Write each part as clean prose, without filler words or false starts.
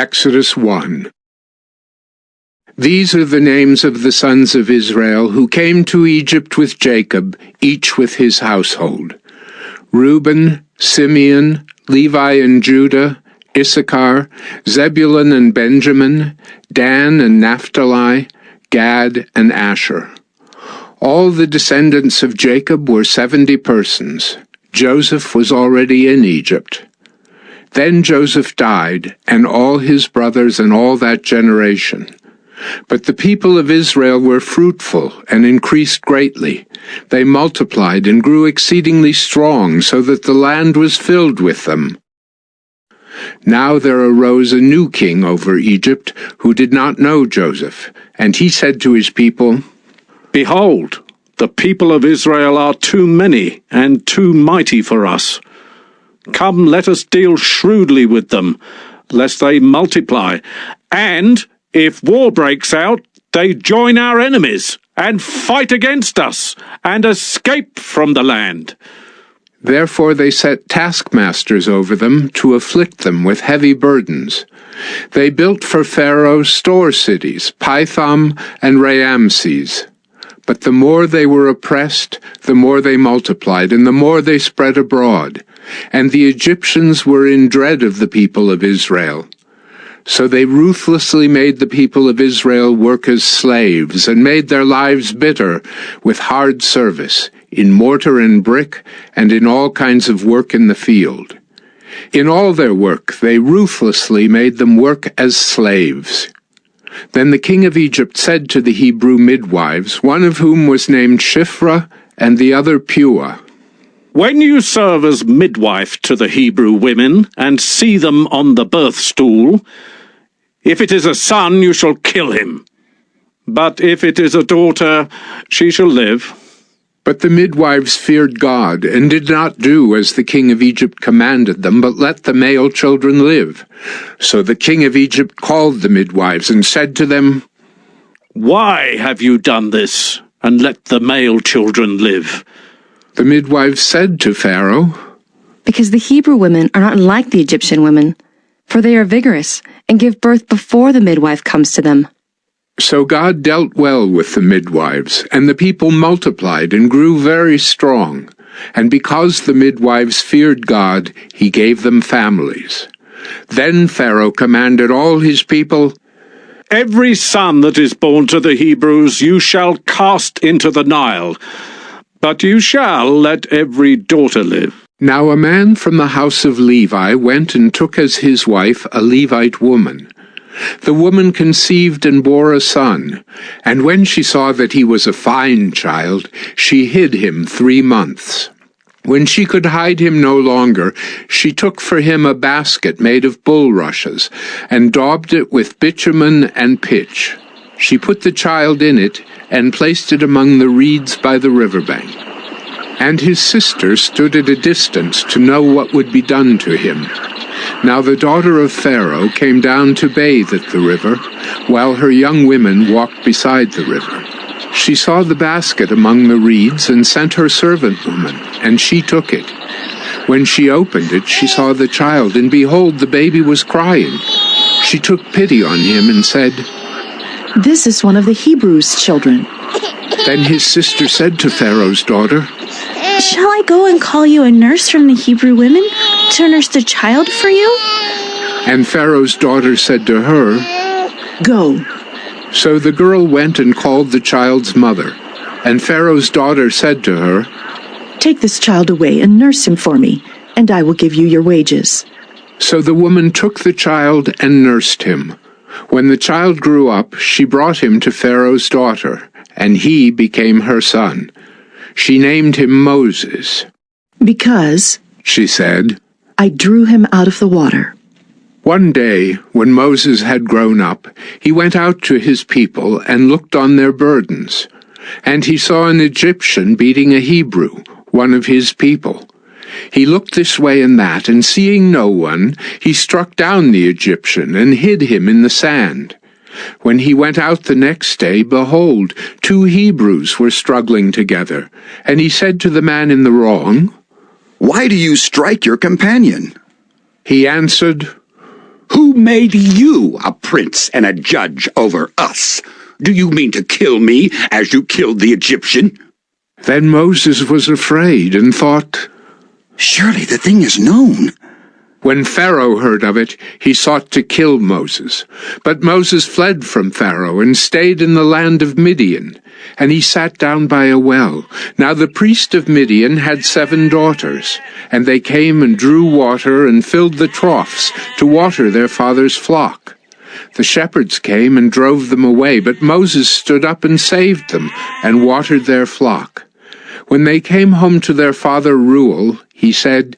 Exodus 1. These are the names of the sons of Israel who came to Egypt with Jacob, each with his household: Reuben, Simeon, Levi and Judah, Issachar, Zebulun and Benjamin, Dan and Naphtali, Gad and Asher. All the descendants of Jacob were 70 persons. Joseph was already in Egypt. Then Joseph died, and all his brothers and all that generation. But the people of Israel were fruitful and increased greatly. They multiplied and grew exceedingly strong, so that the land was filled with them. Now there arose a new king over Egypt, who did not know Joseph, and he said to his people, "Behold, the people of Israel are too many and too mighty for us. Come, let us deal shrewdly with them, lest they multiply, and if war breaks out, they join our enemies and fight against us and escape from the land." Therefore they set taskmasters over them to afflict them with heavy burdens. They built for Pharaoh store cities, Pithom and Raamses. But the more they were oppressed, the more they multiplied, and the more they spread abroad. And the Egyptians were in dread of the people of Israel. So they ruthlessly made the people of Israel work as slaves, and made their lives bitter with hard service, in mortar and brick, and in all kinds of work in the field. In all their work they ruthlessly made them work as slaves. Then the king of Egypt said to the Hebrew midwives, one of whom was named Shiphrah and the other Puah, "When you serve as midwife to the Hebrew women, and see them on the birth stool, if it is a son, you shall kill him. But if it is a daughter, she shall live." But the midwives feared God, and did not do as the king of Egypt commanded them, but let the male children live. So the king of Egypt called the midwives, and said to them, "Why have you done this, and let the male children live?" The midwives said to Pharaoh, "Because the Hebrew women are not like the Egyptian women, for they are vigorous, and give birth before the midwife comes to them." So God dealt well with the midwives, and the people multiplied and grew very strong. And because the midwives feared God, he gave them families. Then Pharaoh commanded all his people, "Every son that is born to the Hebrews you shall cast into the Nile, but you shall let every daughter live." Now a man from the house of Levi went and took as his wife a Levite woman. The woman conceived and bore a son, and when she saw that he was a fine child, she hid him 3 months. When she could hide him no longer, she took for him a basket made of bulrushes, and daubed it with bitumen and pitch. She put the child in it, and placed it among the reeds by the riverbank. And his sister stood at a distance to know what would be done to him. Now the daughter of Pharaoh came down to bathe at the river, while her young women walked beside the river. She saw the basket among the reeds, and sent her servant woman, and she took it. When she opened it, she saw the child, and behold, the baby was crying. She took pity on him, and said, "This is one of the Hebrews' children." Then his sister said to Pharaoh's daughter, "Shall I go and call you a nurse from the Hebrew women to nurse the child for you?" And Pharaoh's daughter said to her, "Go." So the girl went and called the child's mother. And Pharaoh's daughter said to her, "Take this child away and nurse him for me, and I will give you your wages." So the woman took the child and nursed him. When the child grew up, she brought him to Pharaoh's daughter, and he became her son. She named him Moses. "Because," she said, "I drew him out of the water." One day, when Moses had grown up, he went out to his people and looked on their burdens. And he saw an Egyptian beating a Hebrew, one of his people. He looked this way and that, and seeing no one, he struck down the Egyptian and hid him in the sand. When he went out the next day, behold, 2 Hebrews were struggling together. And he said to the man in the wrong, "Why do you strike your companion?" He answered, Who made you a prince and a judge over us? Do you mean to kill me as you killed the Egyptian?" Then Moses was afraid and thought, "Surely the thing is known." When Pharaoh heard of it, he sought to kill Moses. But Moses fled from Pharaoh and stayed in the land of Midian, and he sat down by a well. Now the priest of Midian had 7 daughters, and they came and drew water and filled the troughs to water their father's flock. The shepherds came and drove them away, but Moses stood up and saved them and watered their flock. When they came home to their father Reuel, he said,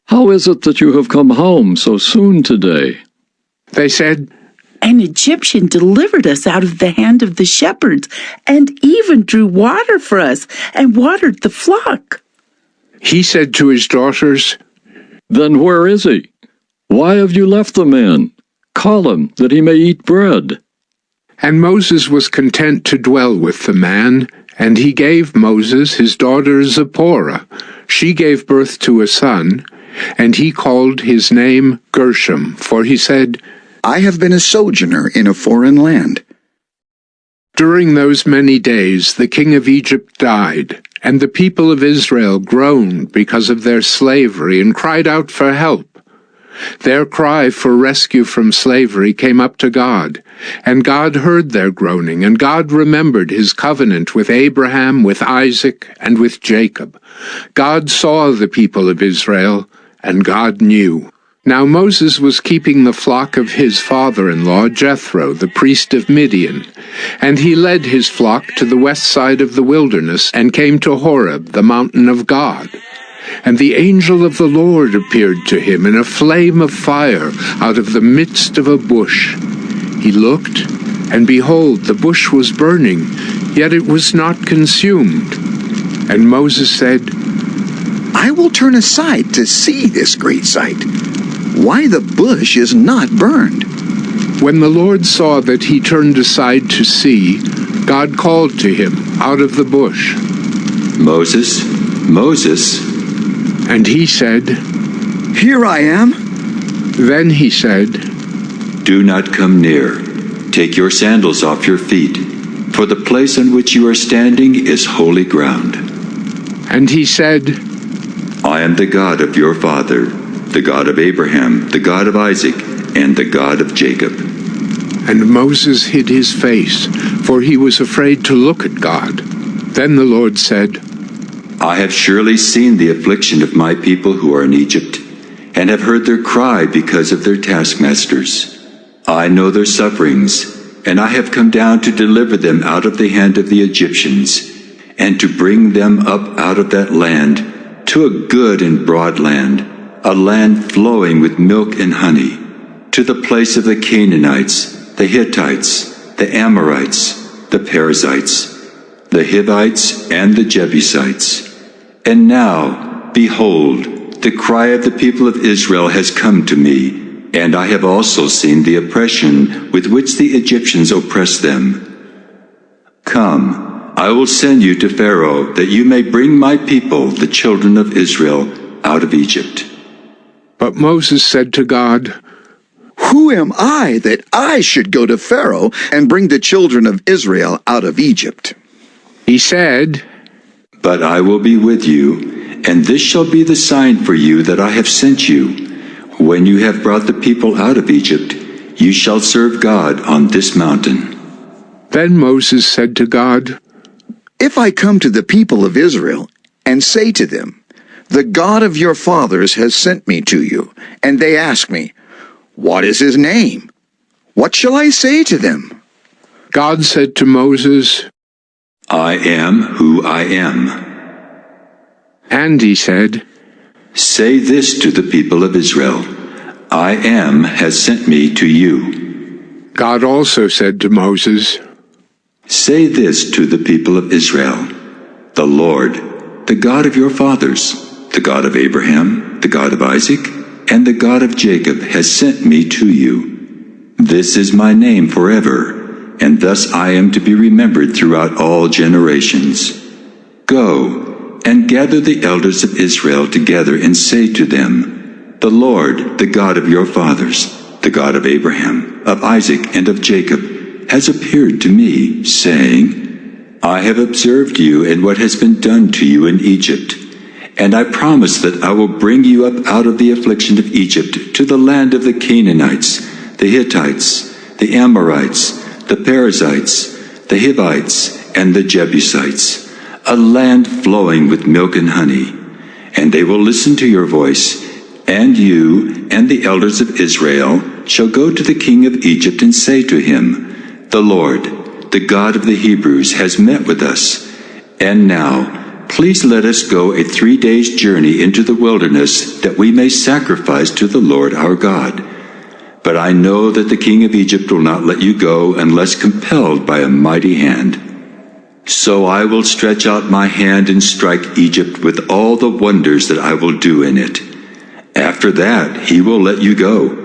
"How is it that you have come home so soon today?" They said, An Egyptian delivered us out of the hand of the shepherds, and even drew water for us, and watered the flock. He said to his daughters, "Then where is he? Why have you left the man? Call him, that he may eat bread." And Moses was content to dwell with the man, and he gave Moses his daughter Zipporah. She gave birth to a son, and he called his name Gershom, for he said, "I have been a sojourner in a foreign land." During those many days the king of Egypt died, and the people of Israel groaned because of their slavery and cried out for help. Their cry for rescue from slavery came up to God, and God heard their groaning, and God remembered his covenant with Abraham, with Isaac, and with Jacob. God saw the people of Israel, and God knew. Now Moses was keeping the flock of his father-in-law Jethro, the priest of Midian, and he led his flock to the west side of the wilderness and came to Horeb, the mountain of God. And the angel of the Lord appeared to him in a flame of fire out of the midst of a bush. He looked, and behold, the bush was burning, yet it was not consumed. And Moses said, "I will turn aside to see this great sight, why the bush is not burned." When the Lord saw that he turned aside to see, God called to him out of the bush. "Moses, Moses." And he said, "Here I am." Then he said, "Do not come near. Take your sandals off your feet, for the place on which you are standing is holy ground." And he said, "I am the God of your father, the God of Abraham, the God of Isaac, and the God of Jacob." And Moses hid his face, for he was afraid to look at God. Then the Lord said, "I have surely seen the affliction of my people who are in Egypt, and have heard their cry because of their taskmasters. I know their sufferings, and I have come down to deliver them out of the hand of the Egyptians, and to bring them up out of that land to a good and broad land, a land flowing with milk and honey, to the place of the Canaanites, the Hittites, the Amorites, the Perizzites, the Hivites, and the Jebusites. And now, behold, the cry of the people of Israel has come to me, and I have also seen the oppression with which the Egyptians oppress them. Come, I will send you to Pharaoh, that you may bring my people, the children of Israel, out of Egypt." But Moses said to God, "Who am I that I should go to Pharaoh and bring the children of Israel out of Egypt?" He said, "But I will be with you, and this shall be the sign for you that I have sent you. When you have brought the people out of Egypt, you shall serve God on this mountain." Then Moses said to God, "If I come to the people of Israel and say to them, 'The God of your fathers has sent me to you,' and they ask me, 'What is his name?' what shall I say to them?" God said to Moses, "I am who I am." And he said, "Say this to the people of Israel, I am has sent me to you." God also said to Moses, "Say this to the people of Israel, the Lord, the God of your fathers, the God of Abraham, the God of Isaac, and the God of Jacob has sent me to you. This is my name forever, and thus I am to be remembered throughout all generations. Go and gather the elders of Israel together and say to them, 'The Lord, the God of your fathers, the God of Abraham, of Isaac, and of Jacob, has appeared to me, saying, I have observed you and what has been done to you in Egypt, and I promise that I will bring you up out of the affliction of Egypt to the land of the Canaanites, the Hittites, the Amorites, the Perizzites, the Hivites, and the Jebusites, a land flowing with milk and honey. And they will listen to your voice, and you and the elders of Israel shall go to the king of Egypt and say to him, The Lord, the God of the Hebrews, has met with us. And now, please let us go a 3 days' journey into the wilderness, that we may sacrifice to the Lord our God. But I know that the king of Egypt will not let you go unless compelled by a mighty hand. So I will stretch out my hand and strike Egypt with all the wonders that I will do in it. After that he will let you go.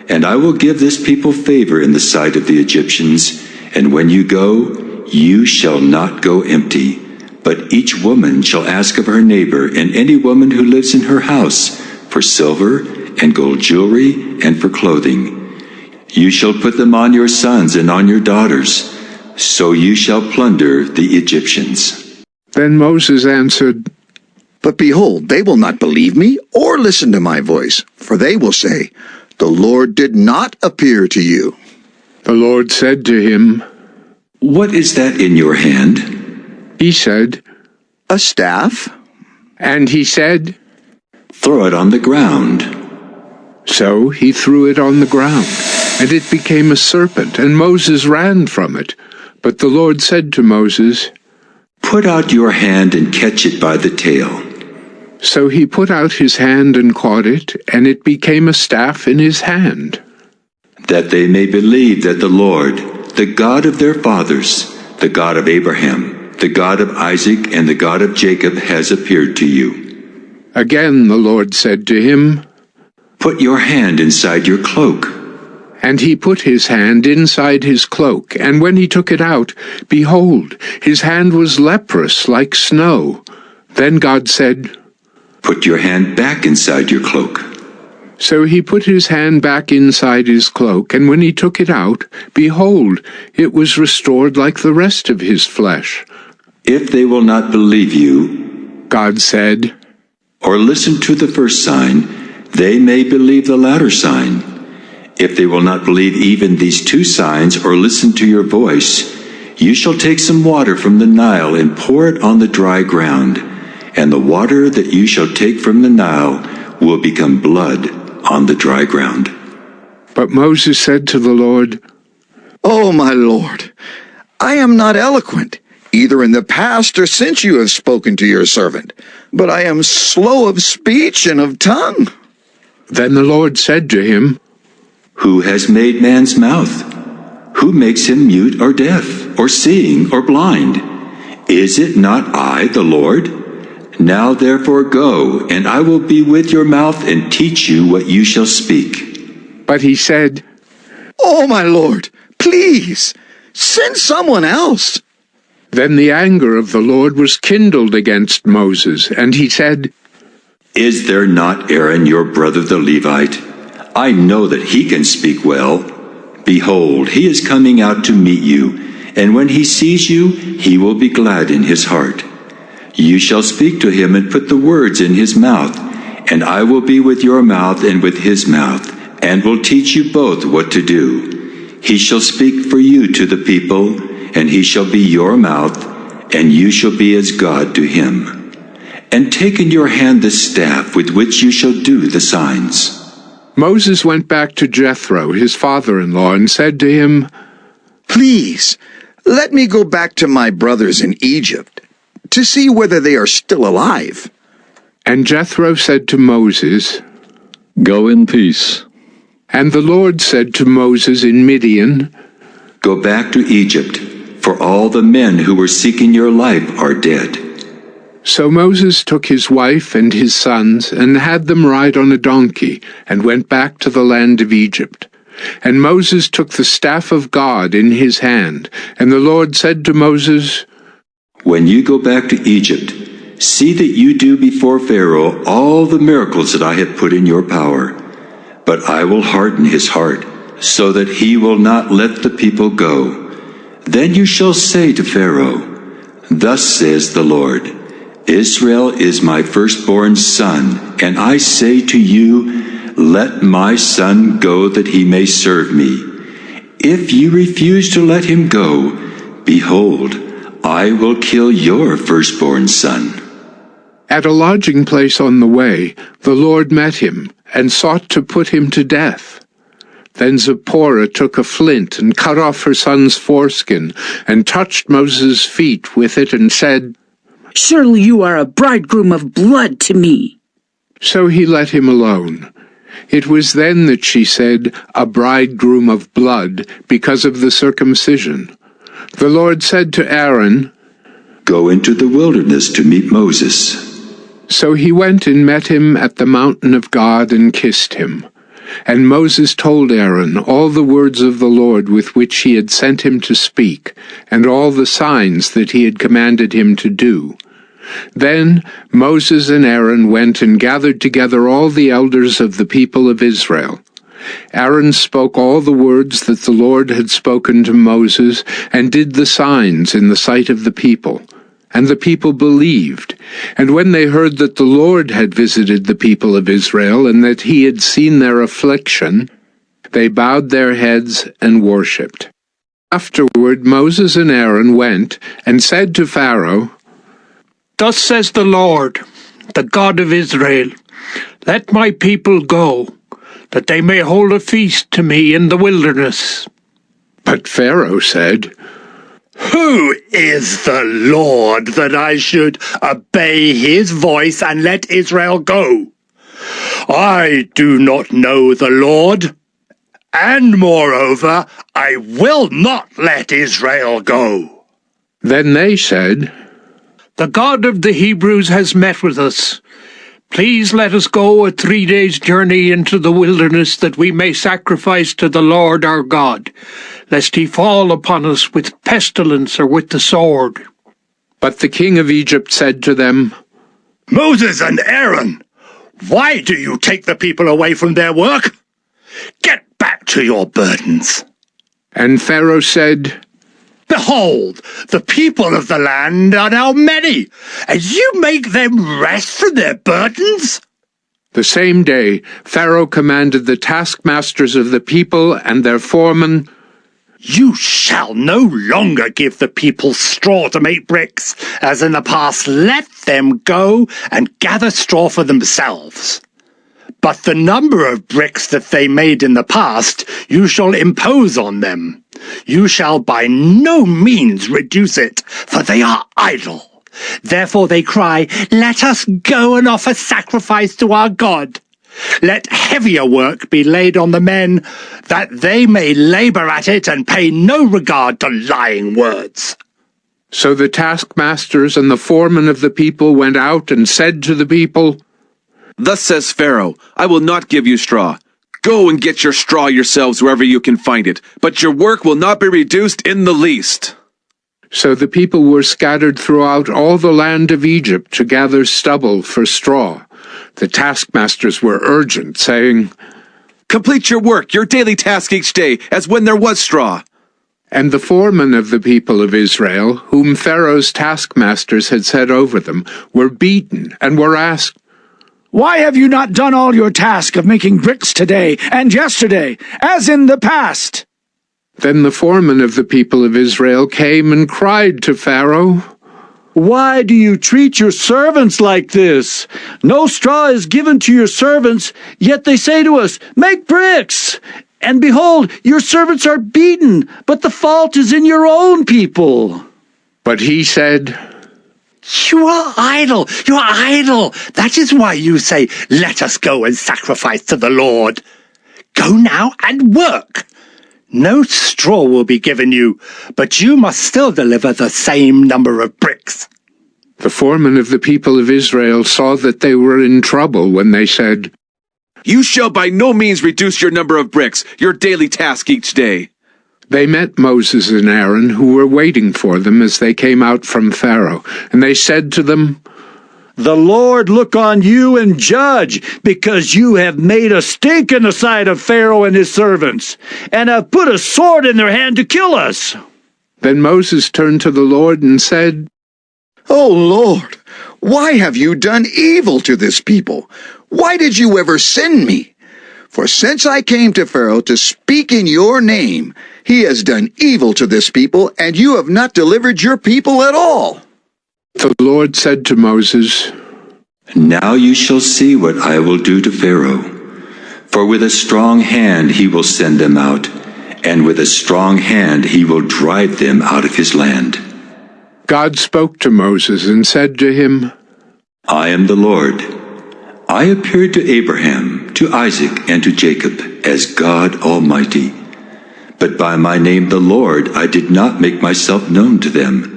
And I will give this people favor in the sight of the Egyptians. And when you go, you shall not go empty. But each woman shall ask of her neighbor and any woman who lives in her house for silver and gold jewelry and for clothing. You shall put them on your sons and on your daughters. So you shall plunder the Egyptians. Then Moses answered, But behold, they will not believe me or listen to my voice, for they will say, The Lord did not appear to you. The Lord said to him, What is that in your hand? He said, A staff? And he said, Throw it on the ground. So he threw it on the ground, and it became a serpent, and Moses ran from it. But the Lord said to Moses, Put out your hand and catch it by the tail. So he put out his hand and caught it, and it became a staff in his hand. That they may believe that the Lord, the God of their fathers, the God of Abraham, the God of Isaac, and the God of Jacob, has appeared to you. Again the Lord said to him, Put your hand inside your cloak. And he put his hand inside his cloak, and when he took it out, behold, his hand was leprous like snow. Then God said, Put your hand back inside your cloak. So he put his hand back inside his cloak, and when he took it out, behold, it was restored like the rest of his flesh. If they will not believe you, God said, or listen to the first sign, they may believe the latter sign. If they will not believe even these 2 signs or listen to your voice, you shall take some water from the Nile and pour it on the dry ground, and the water that you shall take from the Nile will become blood on the dry ground. But Moses said to the Lord, Oh, my Lord, I am not eloquent, either in the past or since you have spoken to your servant, but I am slow of speech and of tongue. Then the Lord said to him, Who has made man's mouth? Who makes him mute or deaf, or seeing or blind? Is it not I, the Lord? Now therefore go, and I will be with your mouth and teach you what you shall speak. But he said, Oh, my Lord, please, send someone else. Then the anger of the Lord was kindled against Moses, and he said, Is there not Aaron your brother the Levite? I know that he can speak well. Behold, he is coming out to meet you, and when he sees you, he will be glad in his heart. You shall speak to him and put the words in his mouth, and I will be with your mouth and with his mouth, and will teach you both what to do. He shall speak for you to the people, and he shall be your mouth, and you shall be as God to him. And take in your hand the staff with which you shall do the signs. Moses went back to Jethro, his father-in-law, and said to him, Please, let me go back to my brothers in Egypt, to see whether they are still alive. And Jethro said to Moses, Go in peace. And the Lord said to Moses in Midian, Go back to Egypt, for all the men who were seeking your life are dead. So Moses took his wife and his sons, and had them ride on a donkey, and went back to the land of Egypt. And Moses took the staff of God in his hand, and the Lord said to Moses, When you go back to Egypt, see that you do before Pharaoh all the miracles that I have put in your power. but I will harden his heart, so that he will not let the people go. Then you shall say to Pharaoh, Thus says the Lord, Israel is my firstborn son, and I say to you, Let my son go that he may serve me. If you refuse to let him go, behold, I will kill your firstborn son. At a lodging place on the way, the Lord met him, and sought to put him to death. Then Zipporah took a flint and cut off her son's foreskin, and touched Moses' feet with it, and said, Surely you are a bridegroom of blood to me. So he let him alone. It was then that she said, A bridegroom of blood, because of the circumcision. The Lord said to Aaron, Go into the wilderness to meet Moses. So he went and met him at the mountain of God and kissed him. And Moses told Aaron all the words of the Lord with which he had sent him to speak, and all the signs that he had commanded him to do. Then Moses and Aaron went and gathered together all the elders of the people of Israel. Aaron spoke all the words that the Lord had spoken to Moses, and did the signs in the sight of the people. And the people believed. And when they heard that the Lord had visited the people of Israel, and that he had seen their affliction, they bowed their heads and worshipped. Afterward Moses and Aaron went and said to Pharaoh, Thus says the Lord, the God of Israel, Let my people go, that they may hold a feast to me in the wilderness. But Pharaoh said, Who is the Lord that I should obey his voice and let Israel go? I do not know the Lord, and moreover, I will not let Israel go. Then they said, The God of the Hebrews has met with us. Please let us go a 3 days' journey into the wilderness, that we may sacrifice to the Lord our God, lest he fall upon us with pestilence or with the sword. But the king of Egypt said to them, Moses and Aaron, why do you take the people away from their work? Get back to your burdens. And Pharaoh said, Behold, the people of the land are now many, and you make them rest from their burdens? The same day Pharaoh commanded the taskmasters of the people and their foremen, You shall no longer give the people straw to make bricks, as in the past. Let them go and gather straw for themselves. But the number of bricks that they made in the past you shall impose on them. You shall by no means reduce it, for they are idle. Therefore they cry, Let us go and offer sacrifice to our God. Let heavier work be laid on the men, that they may labor at it and pay no regard to lying words. So the taskmasters and the foremen of the people went out and said to the people, Thus says Pharaoh, I will not give you straw. Go and get your straw yourselves wherever you can find it, but your work will not be reduced in the least. So the people were scattered throughout all the land of Egypt to gather stubble for straw. The taskmasters were urgent, saying, Complete your work, your daily task each day, as when there was straw. And the foremen of the people of Israel, whom Pharaoh's taskmasters had set over them, were beaten and were asked, Why have you not done all your task of making bricks today and yesterday, as in the past? Then the foreman of the people of Israel came and cried to Pharaoh, Why do you treat your servants like this? No straw is given to your servants, yet they say to us, Make bricks! And behold, your servants are beaten, but the fault is in your own people. But he said, You are idle, you are idle. That is why you say, Let us go and sacrifice to the Lord. Go now and work. No straw will be given you, but you must still deliver the same number of bricks. The foreman of the people of Israel saw that they were in trouble when they said, You shall by no means reduce your number of bricks, your daily task each day. They met Moses and Aaron, who were waiting for them as they came out from Pharaoh, and they said to them, The Lord look on you and judge, because you have made a stink in the sight of Pharaoh and his servants, and have put a sword in their hand to kill us. Then Moses turned to the Lord and said, O Lord, why have you done evil to this people? Why did you ever send me? For since I came to Pharaoh to speak in your name, he has done evil to this people, and you have not delivered your people at all. The Lord said to Moses, Now you shall see what I will do to Pharaoh. For with a strong hand he will send them out, and with a strong hand he will drive them out of his land. God spoke to Moses and said to him, I am the Lord. I appeared to Abraham, to Isaac, and to Jacob as God Almighty. But by my name the Lord I did not make myself known to them.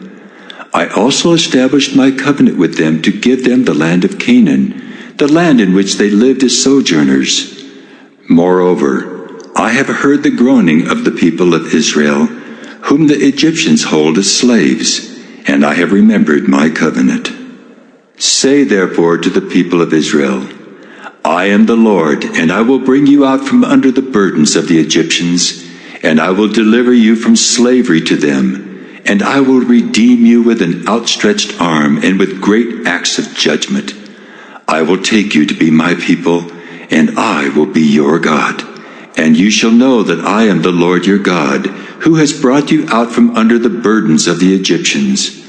I also established my covenant with them to give them the land of Canaan, the land in which they lived as sojourners. Moreover, I have heard the groaning of the people of Israel, whom the Egyptians hold as slaves, and I have remembered my covenant. Say therefore to the people of Israel, I am the Lord, and I will bring you out from under the burdens of the Egyptians, and I will deliver you from slavery to them, and I will redeem you with an outstretched arm and with great acts of judgment. I will take you to be my people, and I will be your God. And you shall know that I am the Lord your God, who has brought you out from under the burdens of the Egyptians.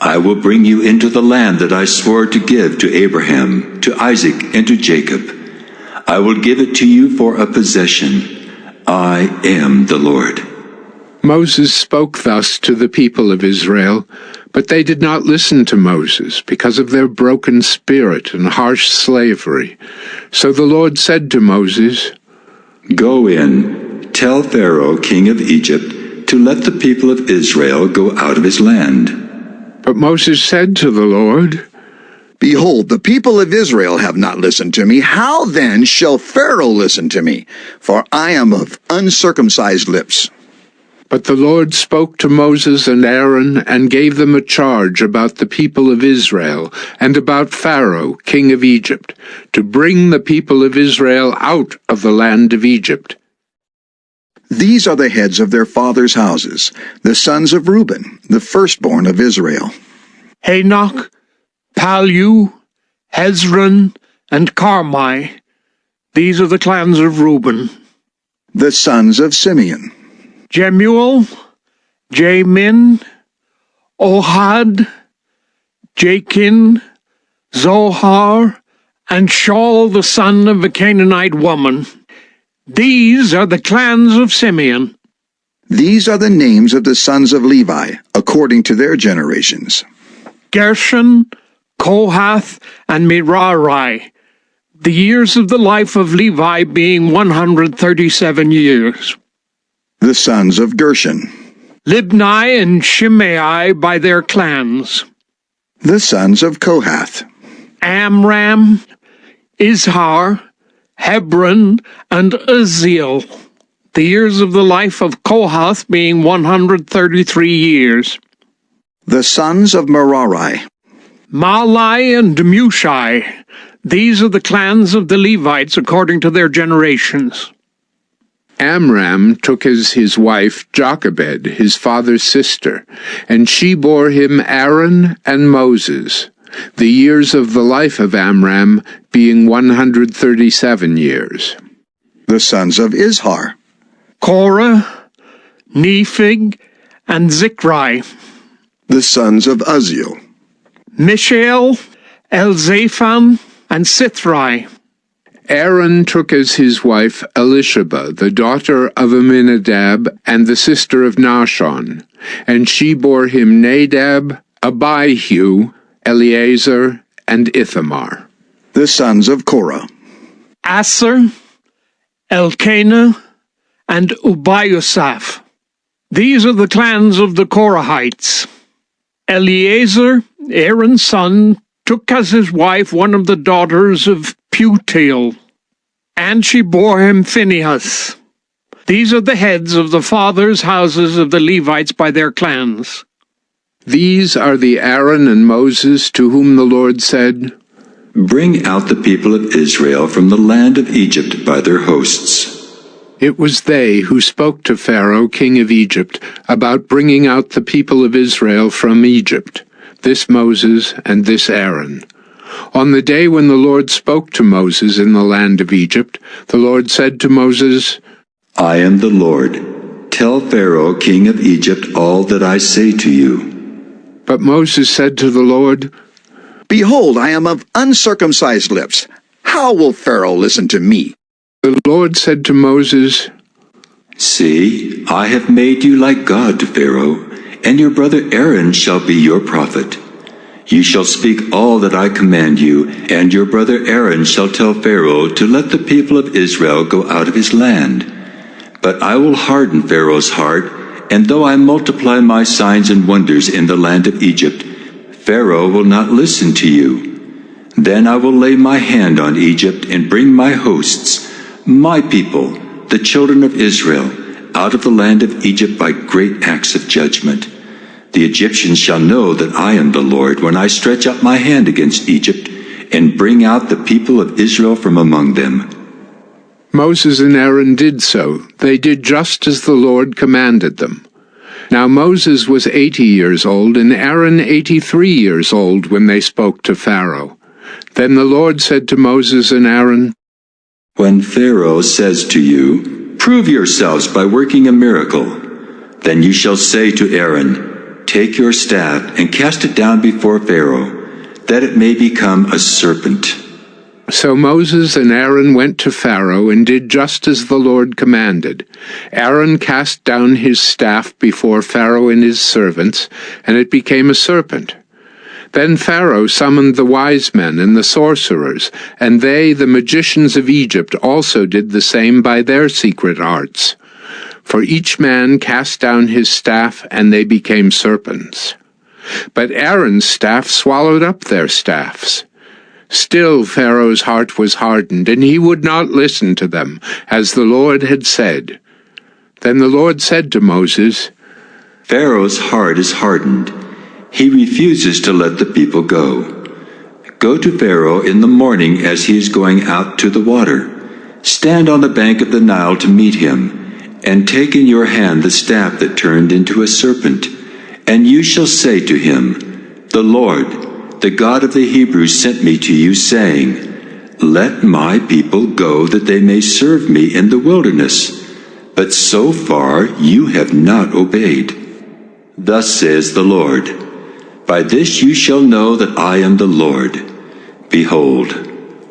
I will bring you into the land that I swore to give to Abraham, to Isaac, and to Jacob. I will give it to you for a possession. I am the Lord. Moses spoke thus to the people of Israel, but they did not listen to Moses because of their broken spirit and harsh slavery. So the Lord said to Moses, Go in, tell Pharaoh, king of Egypt, to let the people of Israel go out of his land. But Moses said to the Lord, Behold, the people of Israel have not listened to me. How then shall Pharaoh listen to me? For I am of uncircumcised lips. But the Lord spoke to Moses and Aaron and gave them a charge about the people of Israel and about Pharaoh, king of Egypt, to bring the people of Israel out of the land of Egypt. These are the heads of their fathers' houses, the sons of Reuben, the firstborn of Israel. Hanoch, Palu, Hezron, and Carmi. These are the clans of Reuben. The sons of Simeon. Jemuel, Jamin, Ohad, Jachin, Zohar, and Shaul the son of a Canaanite woman. These are the clans of Simeon. These are the names of the sons of Levi, according to their generations. Gershon, Kohath, and Merari. The years of the life of Levi being 137 years. The sons of Gershon. Libni and Shimei by their clans. The sons of Kohath. Amram, Izhar, Hebron, and Uzziel. The years of the life of Kohath being 133 years. The sons of Merari. Malai and Mushai. These are the clans of the Levites according to their generations. Amram took as his wife Jochebed, his father's sister, and she bore him Aaron and Moses, the years of the life of Amram being 137 years. The sons of Izhar. Korah, Nephig, and Zikri. The sons of Uzziel. Mishael, Elzaphan, and Sithri. Aaron took as his wife Elisheba, the daughter of Amminadab and the sister of Nahshon, and she bore him Nadab, Abihu, Eleazar, and Ithamar. The sons of Korah. Asser, Elkanah, and Ubiasaph. These are the clans of the Korahites. Eleazar, Aaron's son, took as his wife one of the daughters of Putiel, and she bore him Phinehas. These are the heads of the fathers' houses of the Levites by their clans. These are the Aaron and Moses to whom the Lord said, Bring out the people of Israel from the land of Egypt by their hosts. It was they who spoke to Pharaoh, king of Egypt, about bringing out the people of Israel from Egypt, this Moses and this Aaron. On the day when the Lord spoke to Moses in the land of Egypt, the Lord said to Moses, I am the Lord. Tell Pharaoh, king of Egypt, all that I say to you. But Moses said to the Lord, Behold, I am of uncircumcised lips. How will Pharaoh listen to me? The Lord said to Moses, See, I have made you like God to Pharaoh, and your brother Aaron shall be your prophet. You shall speak all that I command you, and your brother Aaron shall tell Pharaoh to let the people of Israel go out of his land. But I will harden Pharaoh's heart, and though I multiply my signs and wonders in the land of Egypt, Pharaoh will not listen to you. Then I will lay my hand on Egypt and bring my hosts, my people, the children of Israel, out of the land of Egypt by great acts of judgment. The Egyptians shall know that I am the Lord when I stretch out my hand against Egypt and bring out the people of Israel from among them. Moses and Aaron did so. They did just as the Lord commanded them. Now Moses was 80 years old, and Aaron 83 years old when they spoke to Pharaoh. Then the Lord said to Moses and Aaron, When Pharaoh says to you, Prove yourselves by working a miracle, then you shall say to Aaron, Take your staff and cast it down before Pharaoh, that it may become a serpent. So Moses and Aaron went to Pharaoh and did just as the Lord commanded. Aaron cast down his staff before Pharaoh and his servants, and it became a serpent. Then Pharaoh summoned the wise men and the sorcerers, and they, the magicians of Egypt, also did the same by their secret arts. For each man cast down his staff, and they became serpents. But Aaron's staff swallowed up their staffs. Still Pharaoh's heart was hardened, and he would not listen to them, as the Lord had said. Then the Lord said to Moses, Pharaoh's heart is hardened. He refuses to let the people go. Go to Pharaoh in the morning as he is going out to the water. Stand on the bank of the Nile to meet him, and take in your hand the staff that turned into a serpent. And you shall say to him, The Lord, the God of the Hebrews, sent me to you, saying, Let my people go that they may serve me in the wilderness. But so far you have not obeyed. Thus says the Lord, By this you shall know that I am the Lord. Behold,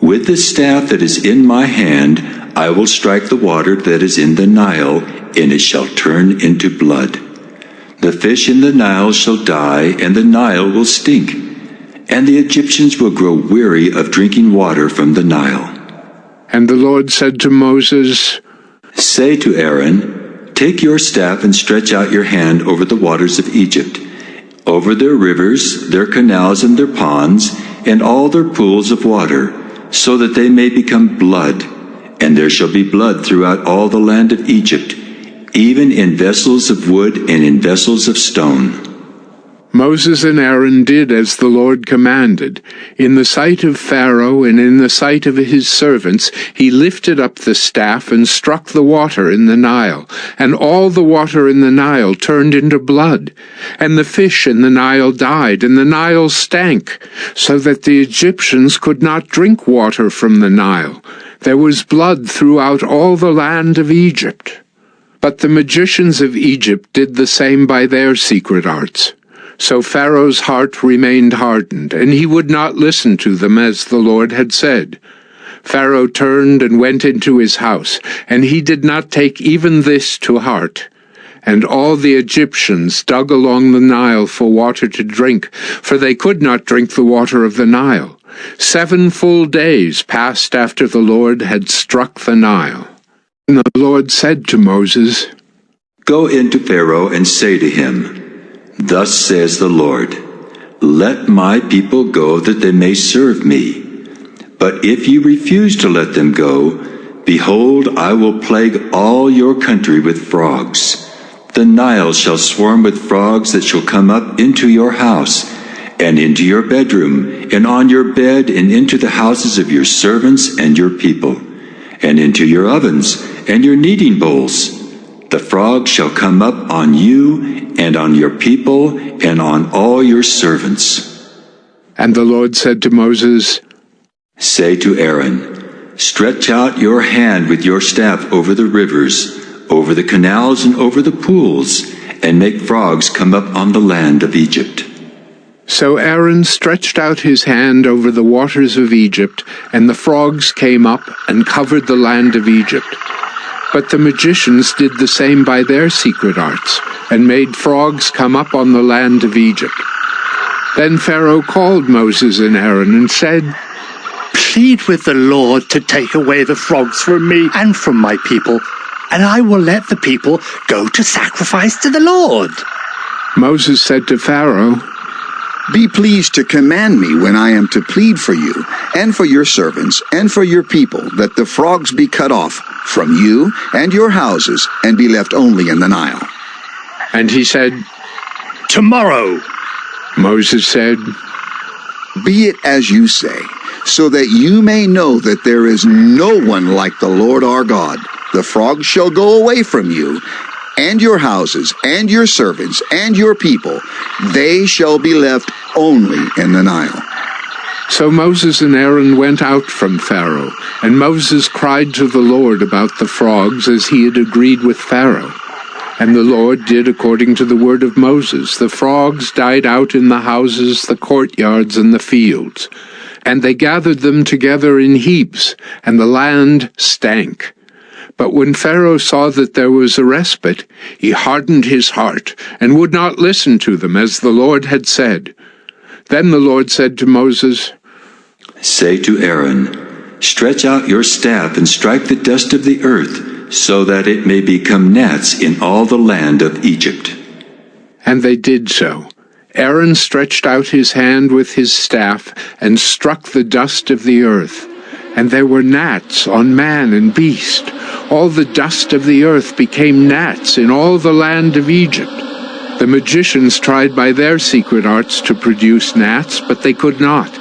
with the staff that is in my hand, I will strike the water that is in the Nile, and it shall turn into blood. The fish in the Nile shall die, and the Nile will stink. And the Egyptians will grow weary of drinking water from the Nile. And the Lord said to Moses, Say to Aaron, Take your staff and stretch out your hand over the waters of Egypt, over their rivers, their canals, and their ponds, and all their pools of water, so that they may become blood. And there shall be blood throughout all the land of Egypt, even in vessels of wood and in vessels of stone. Moses and Aaron did as the Lord commanded. In the sight of Pharaoh and in the sight of his servants, he lifted up the staff and struck the water in the Nile, and all the water in the Nile turned into blood. And the fish in the Nile died, and the Nile stank, so that the Egyptians could not drink water from the Nile. There was blood throughout all the land of Egypt. But the magicians of Egypt did the same by their secret arts. So Pharaoh's heart remained hardened, and he would not listen to them as the Lord had said. Pharaoh turned and went into his house, and he did not take even this to heart. And all the Egyptians dug along the Nile for water to drink, for they could not drink the water of the Nile. 7 full days passed after the Lord had struck the Nile. And the Lord said to Moses, Go into Pharaoh and say to him, Thus says the Lord, Let my people go that they may serve me. But if you refuse to let them go, behold, I will plague all your country with frogs. the Nile shall swarm with frogs that shall come up into your house, and into your bedroom, and on your bed, and into the houses of your servants and your people, and into your ovens and your kneading bowls. The frogs shall come up on you, and on your people, and on all your servants. And the Lord said to Moses, Say to Aaron, Stretch out your hand with your staff over the rivers, over the canals and over the pools, and make frogs come up on the land of Egypt. So Aaron stretched out his hand over the waters of Egypt, and the frogs came up and covered the land of Egypt. But the magicians did the same by their secret arts, and made frogs come up on the land of Egypt. Then Pharaoh called Moses and Aaron and said, Plead with the Lord to take away the frogs from me and from my people, and I will let the people go to sacrifice to the Lord. Moses said to Pharaoh, Be pleased to command me when I am to plead for you, and for your servants, and for your people, that the frogs be cut off from you and your houses, and be left only in the Nile. And he said, Tomorrow. Moses said, Be it as you say, so that you may know that there is no one like the Lord our God. The frogs shall go away from you, and your houses, and your servants, and your people. They shall be left only in the Nile. So Moses and Aaron went out from Pharaoh, and Moses cried to the Lord about the frogs as he had agreed with Pharaoh. And the Lord did according to the word of Moses. The frogs died out in the houses, the courtyards, and the fields. And they gathered them together in heaps, and the land stank. But when Pharaoh saw that there was a respite, he hardened his heart, and would not listen to them, as the Lord had said. Then the Lord said to Moses, Say to Aaron, Stretch out your staff and strike the dust of the earth, so that it may become gnats in all the land of Egypt. And they did so. Aaron stretched out his hand with his staff, and struck the dust of the earth. And there were gnats on man and beast. All the dust of the earth became gnats in all the land of Egypt. The magicians tried by their secret arts to produce gnats, but they could not.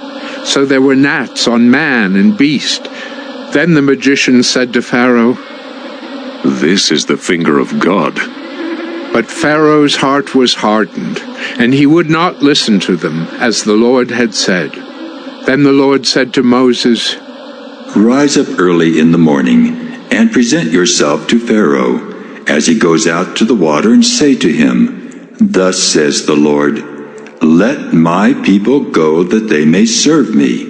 So there were gnats on man and beast. Then the magicians said to Pharaoh, This is the finger of God. But Pharaoh's heart was hardened, and he would not listen to them, as the Lord had said. Then the Lord said to Moses, Rise up early in the morning, and present yourself to Pharaoh, as he goes out to the water, and say to him, Thus says the Lord, Let my people go, that they may serve me.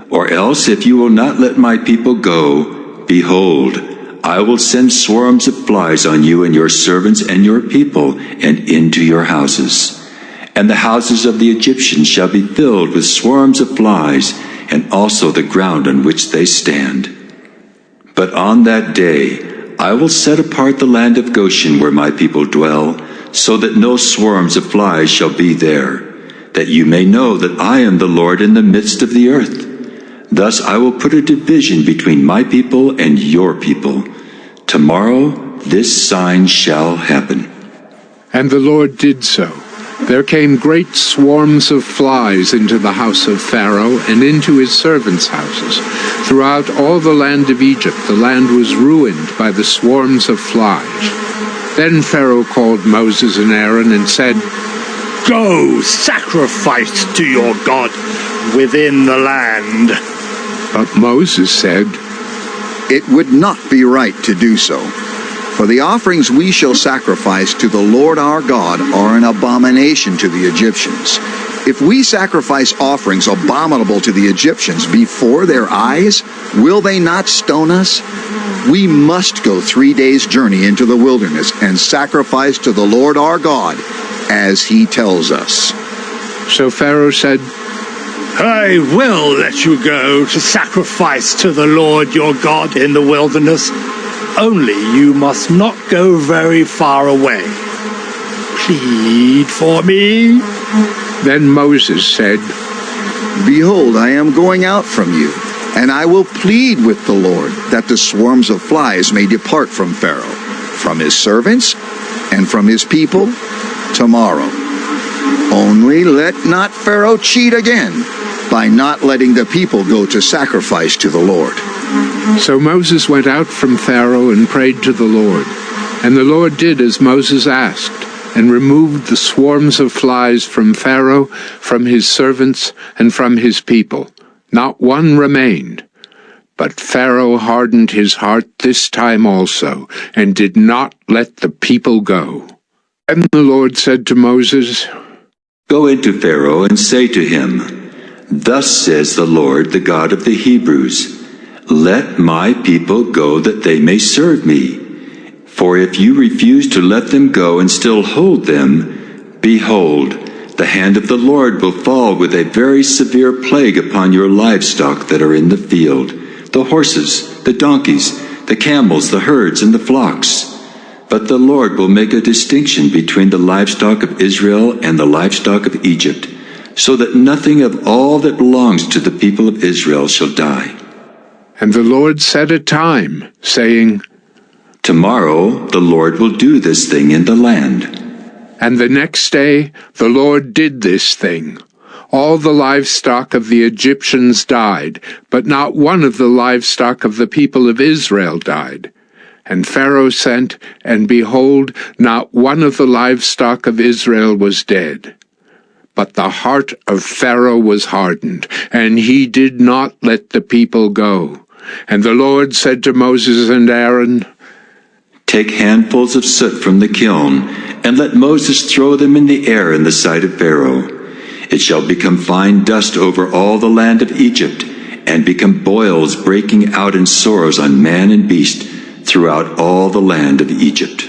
Or else, if you will not let my people go, behold, I will send swarms of flies on you and your servants and your people, and into your houses. And the houses of the Egyptians shall be filled with swarms of flies, and also the ground on which they stand. But on that day I will set apart the land of Goshen where my people dwell, so that no swarms of flies shall be there, that you may know that I am the Lord in the midst of the earth. Thus I will put a division between my people and your people. Tomorrow this sign shall happen. And the Lord did so. There came great swarms of flies into the house of Pharaoh and into his servants' houses. Throughout all the land of Egypt, the land was ruined by the swarms of flies. Then Pharaoh called Moses and Aaron and said, Go, sacrifice to your God within the land. But Moses said, It would not be right to do so. For the offerings we shall sacrifice to the Lord our God are an abomination to the Egyptians. If we sacrifice offerings abominable to the Egyptians before their eyes, will they not stone us? We must go 3 days' journey into the wilderness and sacrifice to the Lord our God, as he tells us. So Pharaoh said, I will let you go to sacrifice to the Lord your God in the wilderness. Only you must not go very far away. Plead for me. Then Moses said, Behold, I am going out from you, and I will plead with the Lord that the swarms of flies may depart from Pharaoh, from his servants, and and from his people tomorrow. Only let not Pharaoh cheat again by not letting the people go to sacrifice to the Lord." So Moses went out from Pharaoh and prayed to the Lord. And the Lord did as Moses asked, and removed the swarms of flies from Pharaoh, from his servants, and from his people. Not one remained. But Pharaoh hardened his heart this time also, and did not let the people go. Then the Lord said to Moses, "Go into Pharaoh and say to him, 'Thus says the Lord, the God of the Hebrews, let my people go that they may serve me. For if you refuse to let them go and still hold them, behold, the hand of the Lord will fall with a very severe plague upon your livestock that are in the field, the horses, the donkeys, the camels, the herds, and the flocks. But the Lord will make a distinction between the livestock of Israel and the livestock of Egypt, so that nothing of all that belongs to the people of Israel shall die.'" And the Lord set a time, saying, "Tomorrow the Lord will do this thing in the land." And the next day the Lord did this thing. All the livestock of the Egyptians died, but not one of the livestock of the people of Israel died. And Pharaoh sent, and behold, not one of the livestock of Israel was dead. But the heart of Pharaoh was hardened, and he did not let the people go. And the Lord said to Moses and Aaron, "Take handfuls of soot from the kiln, and let Moses throw them in the air in the sight of Pharaoh. It shall become fine dust over all the land of Egypt, and become boils breaking out in sores on man and beast throughout all the land of Egypt."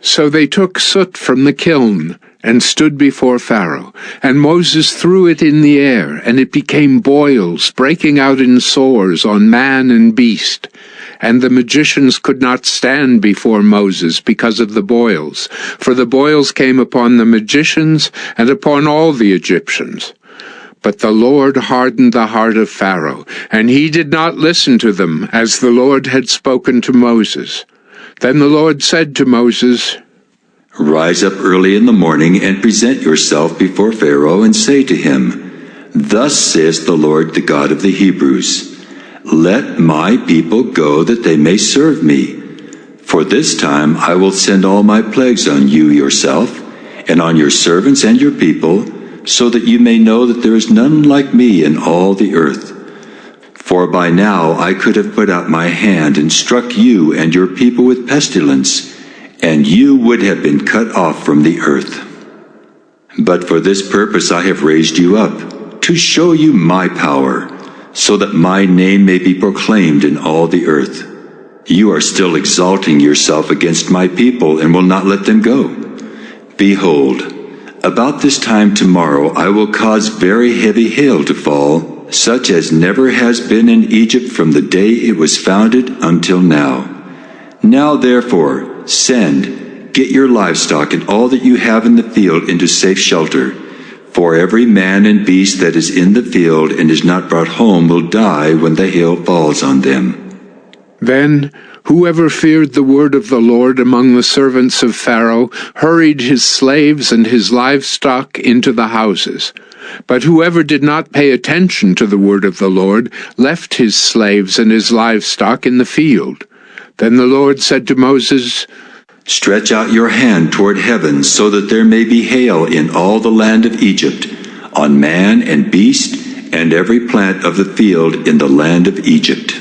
So they took soot from the kiln, and stood before Pharaoh. And Moses threw it in the air, and it became boils, breaking out in sores on man and beast. And the magicians could not stand before Moses because of the boils, for the boils came upon the magicians and upon all the Egyptians. But the Lord hardened the heart of Pharaoh, and he did not listen to them, as the Lord had spoken to Moses. Then the Lord said to Moses, "Rise up early in the morning and present yourself before Pharaoh and say to him, 'Thus says the Lord, the God of the Hebrews, let my people go that they may serve me. For this time I will send all my plagues on you yourself, and on your servants and your people, so that you may know that there is none like me in all the earth. For by now I could have put out my hand and struck you and your people with pestilence, and you would have been cut off from the earth. But for this purpose I have raised you up, to show you my power, so that my name may be proclaimed in all the earth. You are still exalting yourself against my people, and will not let them go. Behold, about this time tomorrow I will cause very heavy hail to fall, such as never has been in Egypt from the day it was founded until now. Now therefore, send, get your livestock and all that you have in the field into safe shelter. For every man and beast that is in the field and is not brought home will die when the hail falls on them." Then whoever feared the word of the Lord among the servants of Pharaoh hurried his slaves and his livestock into the houses. But whoever did not pay attention to the word of the Lord left his slaves and his livestock in the field. Then the Lord said to Moses, "Stretch out your hand toward heaven, so that there may be hail in all the land of Egypt, on man and beast, and every plant of the field in the land of Egypt."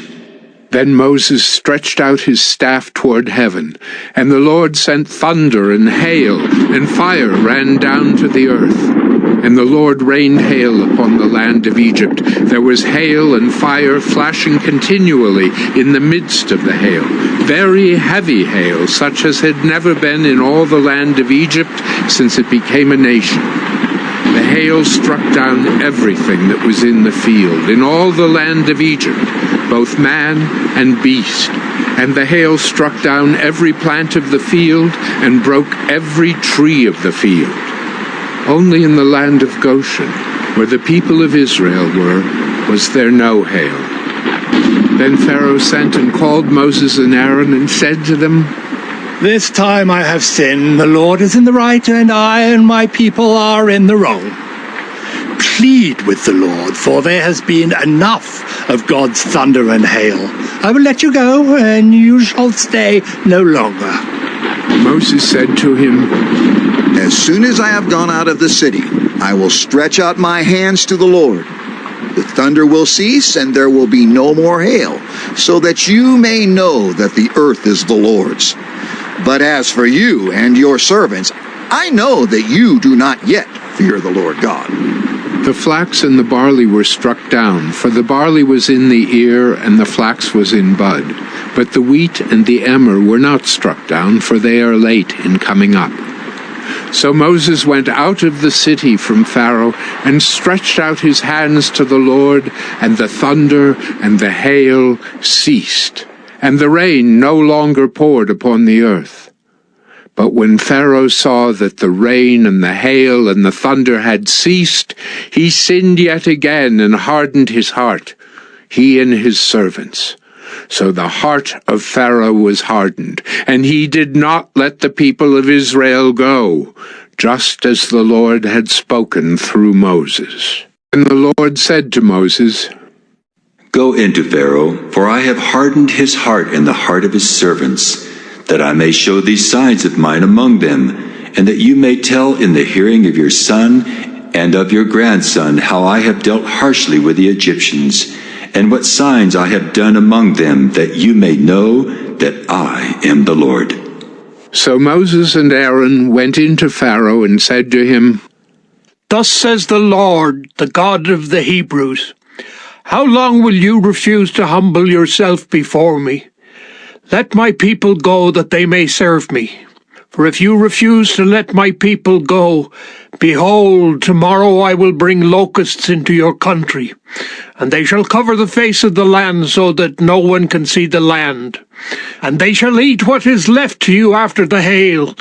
Then Moses stretched out his staff toward heaven, and the Lord sent thunder and hail, and fire ran down to the earth. And the Lord rained hail upon the land of Egypt. There was hail and fire flashing continually in the midst of the hail, very heavy hail, such as had never been in all the land of Egypt since it became a nation. The hail struck down everything that was in the field, in all the land of Egypt, both man and beast. And the hail struck down every plant of the field, and broke every tree of the field. Only in the land of Goshen, where the people of Israel were, was there no hail. Then Pharaoh sent and called Moses and Aaron and said to them, This time I have sinned. The Lord is in the right, and I and my people are in the wrong. Plead with the Lord, for there has been enough of God's thunder and hail. I will let you go, and you shall stay no longer. Moses said to him, As soon as I have gone out of the city, I will stretch out my hands to the Lord. The thunder will cease, and there will be no more hail, so that you may know that the earth is the Lord's. But as for you and your servants, I know that you do not yet fear the Lord God. The flax and the barley were struck down, for the barley was in the ear and the flax was in bud. But the wheat and the emmer were not struck down, for they are late in coming up. So Moses went out of the city from Pharaoh and stretched out his hands to the Lord, and the thunder and the hail ceased, and the rain no longer poured upon the earth. But when Pharaoh saw that the rain and the hail and the thunder had ceased, he sinned yet again and hardened his heart, he and his servants. So the heart of Pharaoh was hardened, and he did not let the people of Israel go, just as the Lord had spoken through Moses. And the Lord said to Moses, Go into Pharaoh, for I have hardened his heart and the heart of his servants, that I may show these signs of mine among them, and that you may tell in the hearing of your son and of your grandson how I have dealt harshly with the Egyptians, and what signs I have done among them, that you may know that I am the Lord. So Moses and Aaron went into Pharaoh and said to him, Thus says the Lord, the God of the Hebrews, How long will you refuse to humble yourself before me? Let my people go, that they may serve me. For if you refuse to let my people go, behold, tomorrow I will bring locusts into your country, and they shall cover the face of the land so that no one can see the land. And they shall eat what is left to you after the hail,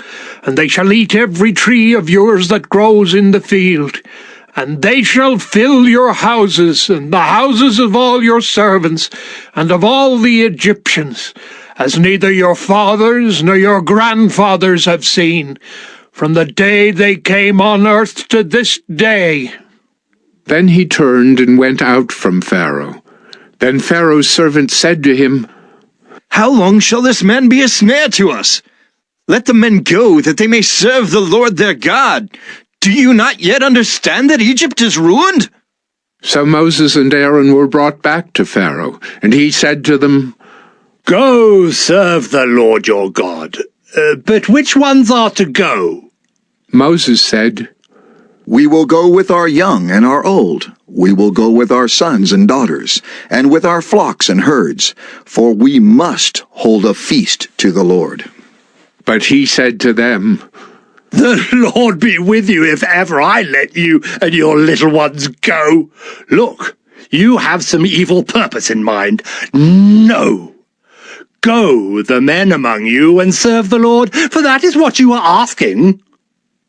and they shall eat every tree of yours that grows in the field. And they shall fill your houses, and the houses of all your servants, and of all the Egyptians, as neither your fathers nor your grandfathers have seen, from the day they came on earth to this day. Then he turned and went out from Pharaoh. Then Pharaoh's servant said to him, How long shall this man be a snare to us? Let the men go, that they may serve the Lord their God. Do you not yet understand that Egypt is ruined? So Moses and Aaron were brought back to Pharaoh, and he said to them, Go serve the Lord your God. But which ones are to go? Moses said, We will go with our young and our old. We will go with our sons and daughters, and with our flocks and herds, for we must hold a feast to the Lord. But he said to them, The Lord be with you if ever I let you and your little ones go. Look, you have some evil purpose in mind. No. Go, the men among you, and serve the Lord, for that is what you are asking.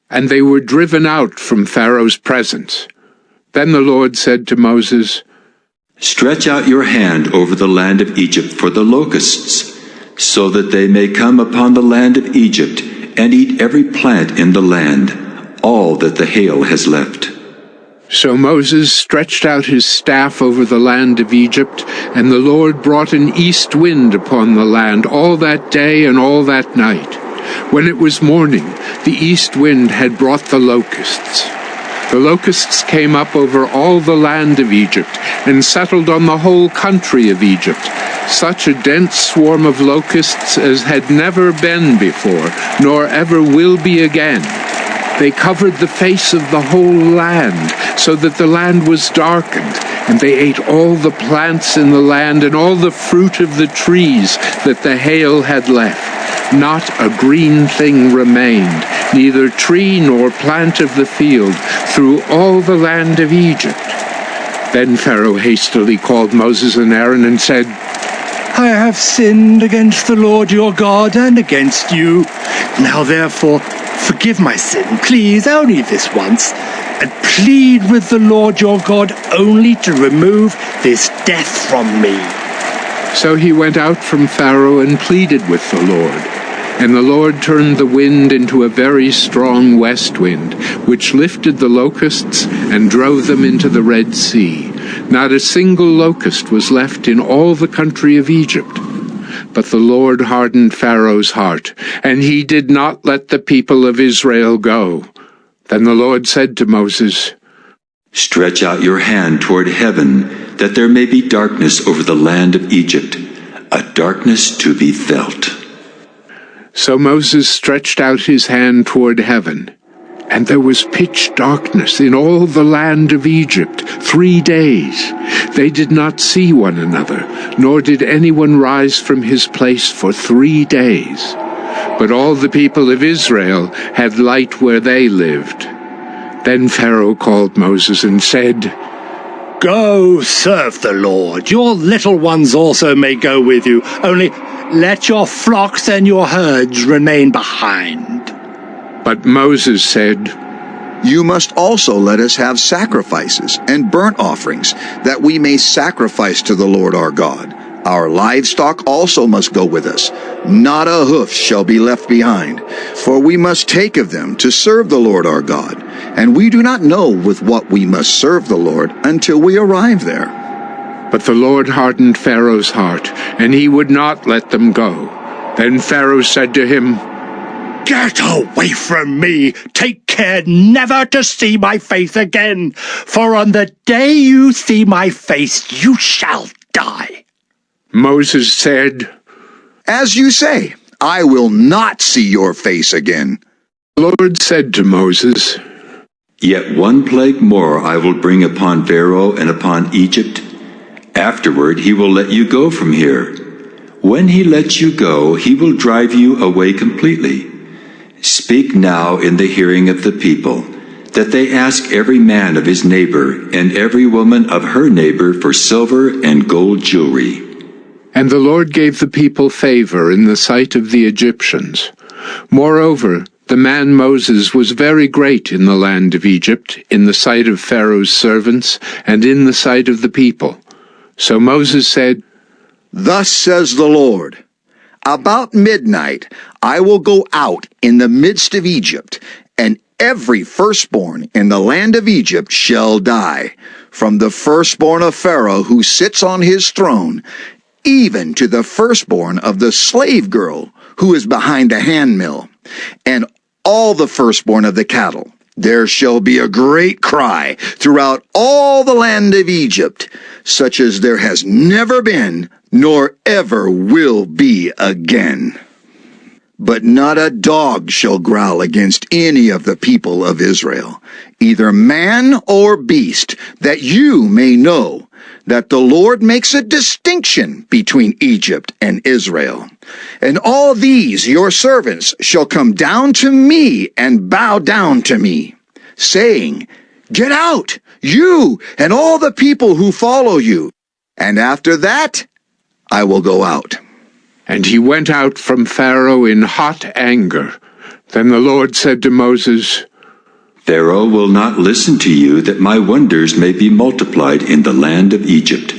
And they were driven out from Pharaoh's presence. Then the Lord said to Moses, Stretch out your hand over the land of Egypt for the locusts, so that they may come upon the land of Egypt, and eat every plant in the land, all that the hail has left. So Moses stretched out his staff over the land of Egypt, and the Lord brought an east wind upon the land all that day and all that night. When it was morning, the east wind had brought the locusts. The locusts came up over all the land of Egypt, and settled on the whole country of Egypt, such a dense swarm of locusts as had never been before, nor ever will be again. They covered the face of the whole land, so that the land was darkened, and they ate all the plants in the land and all the fruit of the trees that the hail had left. Not a green thing remained, neither tree nor plant of the field, through all the land of Egypt. Then Pharaoh hastily called Moses and Aaron and said, I have sinned against the Lord your God and against you. Now therefore, forgive my sin, please, only this once, and plead with the Lord your God only to remove this death from me. So he went out from Pharaoh and pleaded with the Lord. And the Lord turned the wind into a very strong west wind, which lifted the locusts and drove them into the Red Sea. Not a single locust was left in all the country of Egypt. But the Lord hardened Pharaoh's heart, and he did not let the people of Israel go. Then the Lord said to Moses, "Stretch out your hand toward heaven, that there may be darkness over the land of Egypt, a darkness to be felt." So Moses stretched out his hand toward heaven, and there was pitch darkness in all the land of Egypt 3 days. They did not see one another, nor did anyone rise from his place for 3 days. But all the people of Israel had light where they lived. Then Pharaoh called Moses and said, "Go serve the Lord. Your little ones also may go with you. Only let your flocks and your herds remain behind." But Moses said, "You must also let us have sacrifices and burnt offerings, that we may sacrifice to the Lord our God. Our livestock also must go with us. Not a hoof shall be left behind, for we must take of them to serve the Lord our God. And we do not know with what we must serve the Lord until we arrive there." But the Lord hardened Pharaoh's heart, and he would not let them go. Then Pharaoh said to him, "Get away from me! Take care never to see my face again, for on the day you see my face, you shall die." Moses said, "As you say, I will not see your face again." The Lord said to Moses, "Yet one plague more I will bring upon Pharaoh and upon Egypt. Afterward he will let you go from here. When he lets you go, he will drive you away completely. Speak now in the hearing of the people, that they ask every man of his neighbor and every woman of her neighbor for silver and gold jewelry." And the Lord gave the people favor in the sight of the Egyptians. Moreover, the man Moses was very great in the land of Egypt, in the sight of Pharaoh's servants, and in the sight of the people. So Moses said, "Thus says the Lord, about midnight I will go out in the midst of Egypt, and every firstborn in the land of Egypt shall die, from the firstborn of Pharaoh who sits on his throne, even to the firstborn of the slave girl who is behind the handmill, and all the firstborn of the cattle. There shall be a great cry throughout all the land of Egypt, such as there has never been, nor ever will be again. But not a dog shall growl against any of the people of Israel, either man or beast, that you may know that the Lord makes a distinction between Egypt and Israel. And all these your servants shall come down to me and bow down to me, saying, Get out, you and all the people who follow you. And after that, I will go out." And he went out from Pharaoh in hot anger. Then the Lord said to Moses, "Pharaoh will not listen to you, that my wonders may be multiplied in the land of Egypt."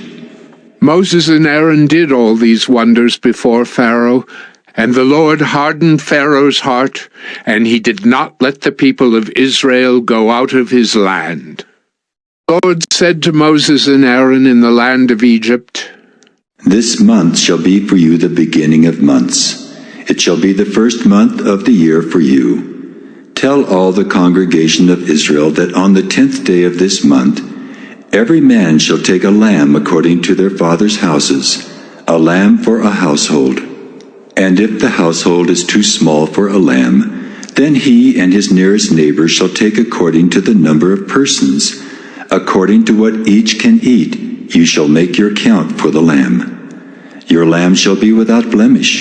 Moses and Aaron did all these wonders before Pharaoh, and the Lord hardened Pharaoh's heart, and he did not let the people of Israel go out of his land. The Lord said to Moses and Aaron in the land of Egypt, "This month shall be for you the beginning of months. It shall be the first month of the year for you. Tell all the congregation of Israel that on the 10th day of this month, every man shall take a lamb according to their fathers' houses, a lamb for a household. And if the household is too small for a lamb, then he and his nearest neighbor shall take according to the number of persons. According to what each can eat, you shall make your count for the lamb. Your lamb shall be without blemish,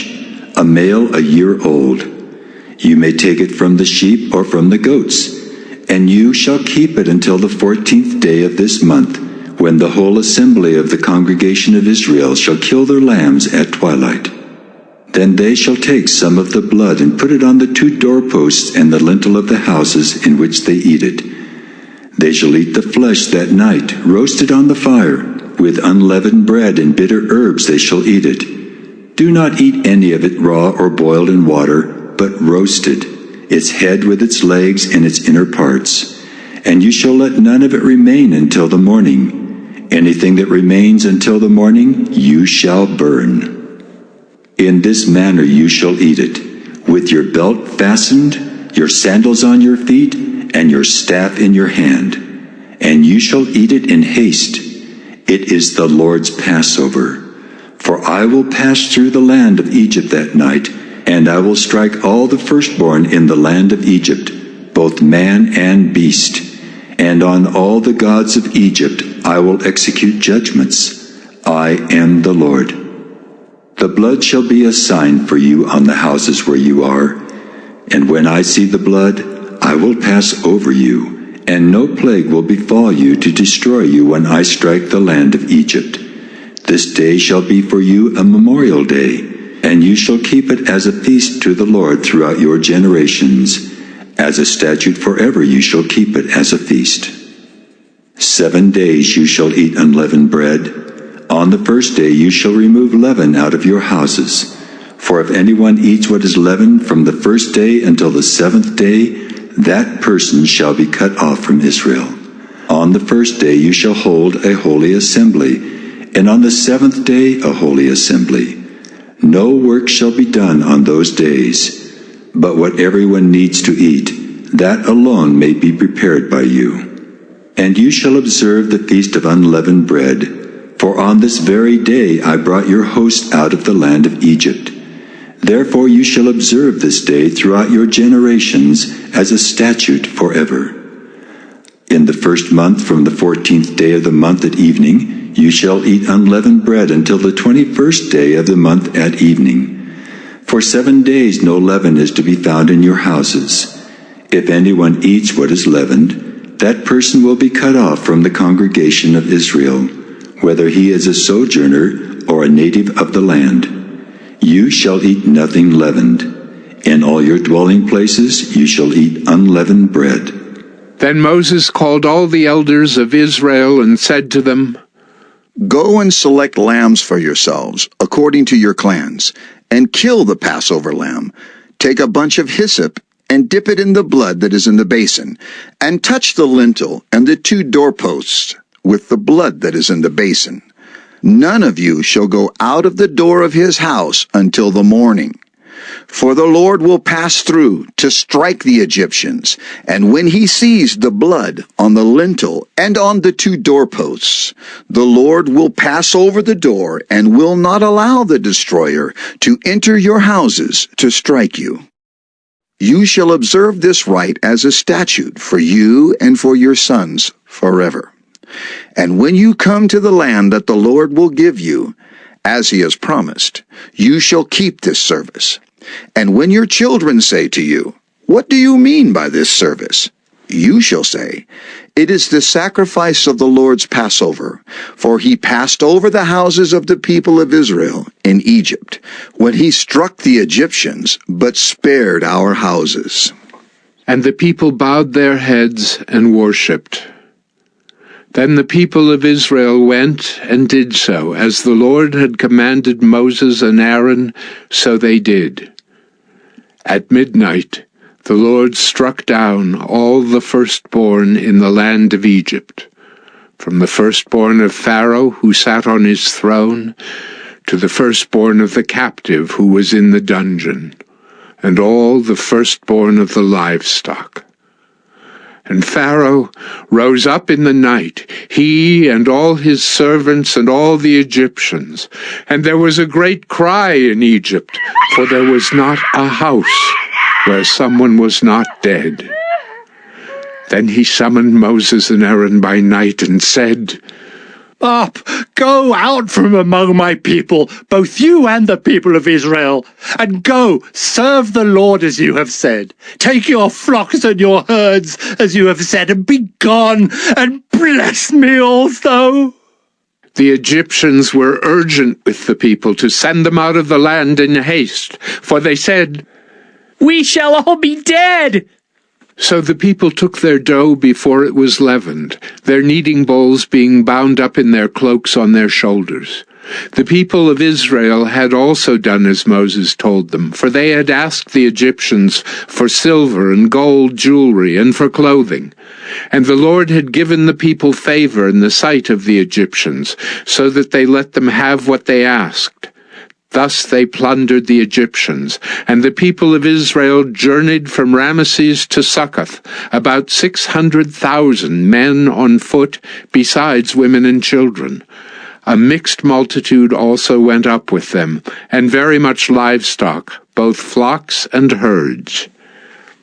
a male a year old. You may take it from the sheep or from the goats, and you shall keep it until the 14th day of this month, when the whole assembly of the congregation of Israel shall kill their lambs at twilight. Then they shall take some of the blood and put it on the 2 doorposts and the lintel of the houses in which they eat it. They shall eat the flesh that night, roasted on the fire. With unleavened bread and bitter herbs they shall eat it. Do not eat any of it raw or boiled in water, but roasted, its head with its legs and its inner parts. And you shall let none of it remain until the morning. Anything that remains until the morning you shall burn. In this manner you shall eat it, with your belt fastened, your sandals on your feet, and your staff in your hand. And you shall eat it in haste. It is the Lord's Passover. For I will pass through the land of Egypt that night, and I will strike all the firstborn in the land of Egypt, both man and beast. And on all the gods of Egypt I will execute judgments. I am the Lord. The blood shall be a sign for you on the houses where you are. And when I see the blood, I will pass over you, and no plague will befall you to destroy you when I strike the land of Egypt. This day shall be for you a memorial day, and you shall keep it as a feast to the Lord throughout your generations. As a statute forever you shall keep it as a feast. 7 days you shall eat unleavened bread. On the first day you shall remove leaven out of your houses. For if anyone eats what is leavened from the first day until the 7th day, that person shall be cut off from Israel. On the first day you shall hold a holy assembly, and on the 7th day a holy assembly. No work shall be done on those days, but what everyone needs to eat, that alone may be prepared by you. And you shall observe the feast of unleavened bread, for on this very day I brought your hosts out of the land of Egypt. Therefore you shall observe this day throughout your generations as a statute forever. In the first month, from the 14th day of the month at evening, you shall eat unleavened bread until the 21st day of the month at evening. For 7 days no leaven is to be found in your houses. If anyone eats what is leavened, that person will be cut off from the congregation of Israel, whether he is a sojourner or a native of the land. You shall eat nothing leavened. In all your dwelling places you shall eat unleavened bread. Then Moses called all the elders of Israel and said to them, Go and select lambs for yourselves, according to your clans, and kill the Passover lamb. Take a bunch of hyssop and dip it in the blood that is in the basin, and touch the lintel and the 2 doorposts with the blood that is in the basin. None of you shall go out of the door of his house until the morning. For the Lord will pass through to strike the Egyptians, and when he sees the blood on the lintel and on the 2 doorposts, the Lord will pass over the door and will not allow the destroyer to enter your houses to strike you. You shall observe this rite as a statute for you and for your sons forever. And when you come to the land that the Lord will give you, as he has promised, you shall keep this service. And when your children say to you, What do you mean by this service? You shall say, It is the sacrifice of the Lord's Passover, for he passed over the houses of the people of Israel in Egypt, when he struck the Egyptians, but spared our houses. And the people bowed their heads and worshipped. Then the people of Israel went and did so, as the Lord had commanded Moses and Aaron, so they did. At midnight, the Lord struck down all the firstborn in the land of Egypt, from the firstborn of Pharaoh who sat on his throne, to the firstborn of the captive who was in the dungeon, and all the firstborn of the livestock. And Pharaoh rose up in the night, he and all his servants and all the Egyptians. And there was a great cry in Egypt, for there was not a house where someone was not dead. Then he summoned Moses and Aaron by night and said, Up, go out from among my people, both you and the people of Israel, and go, serve the Lord as you have said. Take your flocks and your herds as you have said, and be gone, and bless me also. The Egyptians were urgent with the people to send them out of the land in haste, for they said, We shall all be dead. So the people took their dough before it was leavened, their kneading bowls being bound up in their cloaks on their shoulders. The people of Israel had also done as Moses told them, for they had asked the Egyptians for silver and gold jewelry and for clothing. And the Lord had given the people favor in the sight of the Egyptians, so that they let them have what they asked. Thus they plundered the Egyptians, and the people of Israel journeyed from Ramesses to Succoth, about 600,000 men on foot, besides women and children. A mixed multitude also went up with them, and very much livestock, both flocks and herds.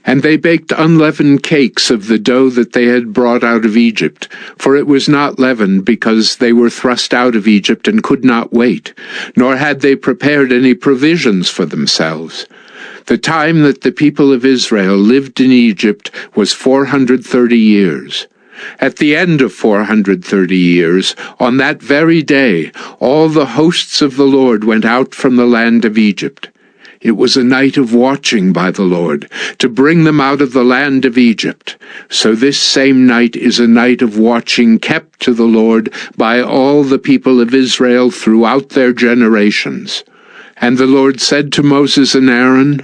And they baked unleavened cakes of the dough that they had brought out of Egypt, for it was not leavened, because they were thrust out of Egypt and could not wait, nor had they prepared any provisions for themselves. The time that the people of Israel lived in Egypt was 430 years. At the end of 430 years, on that very day, all the hosts of the Lord went out from the land of Egypt. It was a night of watching by the Lord, to bring them out of the land of Egypt. So this same night is a night of watching kept to the Lord by all the people of Israel throughout their generations. And the Lord said to Moses and Aaron,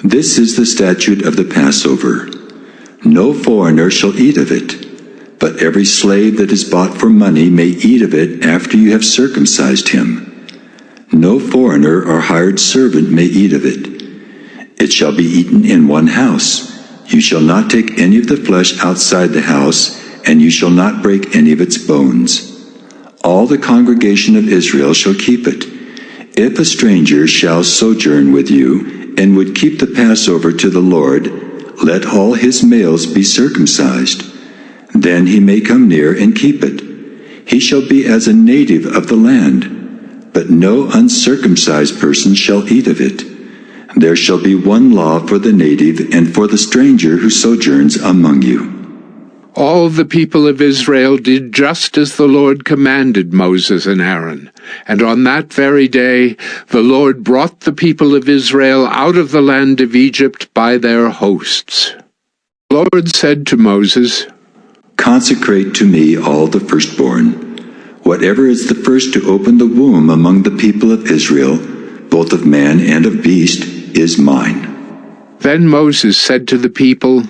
This is the statute of the Passover. No foreigner shall eat of it, but every slave that is bought for money may eat of it after you have circumcised him. No foreigner or hired servant may eat of it. It shall be eaten in one house. You shall not take any of the flesh outside the house, and you shall not break any of its bones. All the congregation of Israel shall keep it. If a stranger shall sojourn with you, and would keep the Passover to the Lord, let all his males be circumcised. Then he may come near and keep it. He shall be as a native of the land. But no uncircumcised person shall eat of it. There shall be one law for the native and for the stranger who sojourns among you. All the people of Israel did just as the Lord commanded Moses and Aaron. And on that very day the Lord brought the people of Israel out of the land of Egypt by their hosts. The Lord said to Moses, Consecrate to me all the firstborn. Whatever is the first to open the womb among the people of Israel, both of man and of beast, is mine. Then Moses said to the people,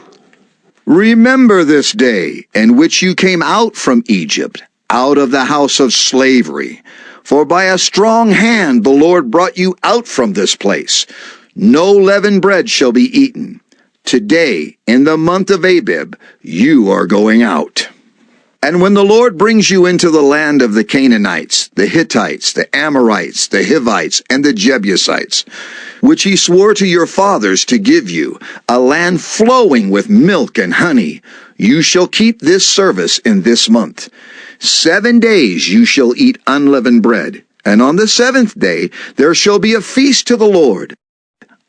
Remember this day in which you came out from Egypt, out of the house of slavery. For by a strong hand the Lord brought you out from this place. No leavened bread shall be eaten. Today, in the month of Abib, you are going out. And when the Lord brings you into the land of the Canaanites, the Hittites, the Amorites, the Hivites, and the Jebusites, which he swore to your fathers to give you, a land flowing with milk and honey, you shall keep this service in this month. 7 days you shall eat unleavened bread, and on the 7th day there shall be a feast to the Lord.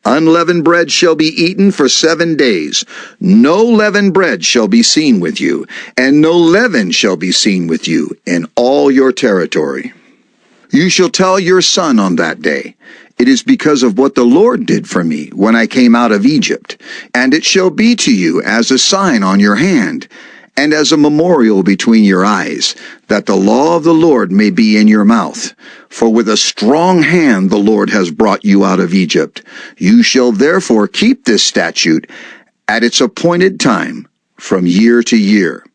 Unleavened bread shall be eaten for 7 days. No leavened bread shall be seen with you, and no leaven shall be seen with you in all your territory. You shall tell your son on that day, It is because of what the Lord did for me when I came out of Egypt, and it shall be to you as a sign on your hand, and as a memorial between your eyes, that the law of the Lord may be in your mouth. For with a strong hand the Lord has brought you out of Egypt. You shall therefore keep this statute at its appointed time, from year to year.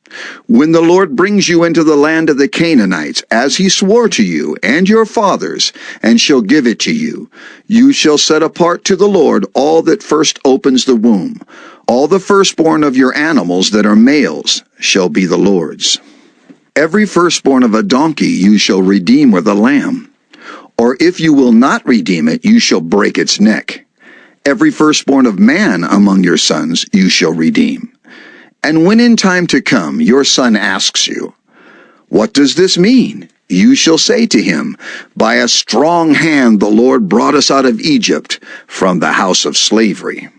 When the Lord brings you into the land of the Canaanites, as he swore to you and your fathers, and shall give it to you, you shall set apart to the Lord all that first opens the womb. All the firstborn of your animals that are males shall be the Lord's. Every firstborn of a donkey you shall redeem with a lamb. Or if you will not redeem it, you shall break its neck. Every firstborn of man among your sons you shall redeem. And when in time to come your son asks you, "What does this mean?" you shall say to him, "By a strong hand the Lord brought us out of Egypt, from the house of slavery."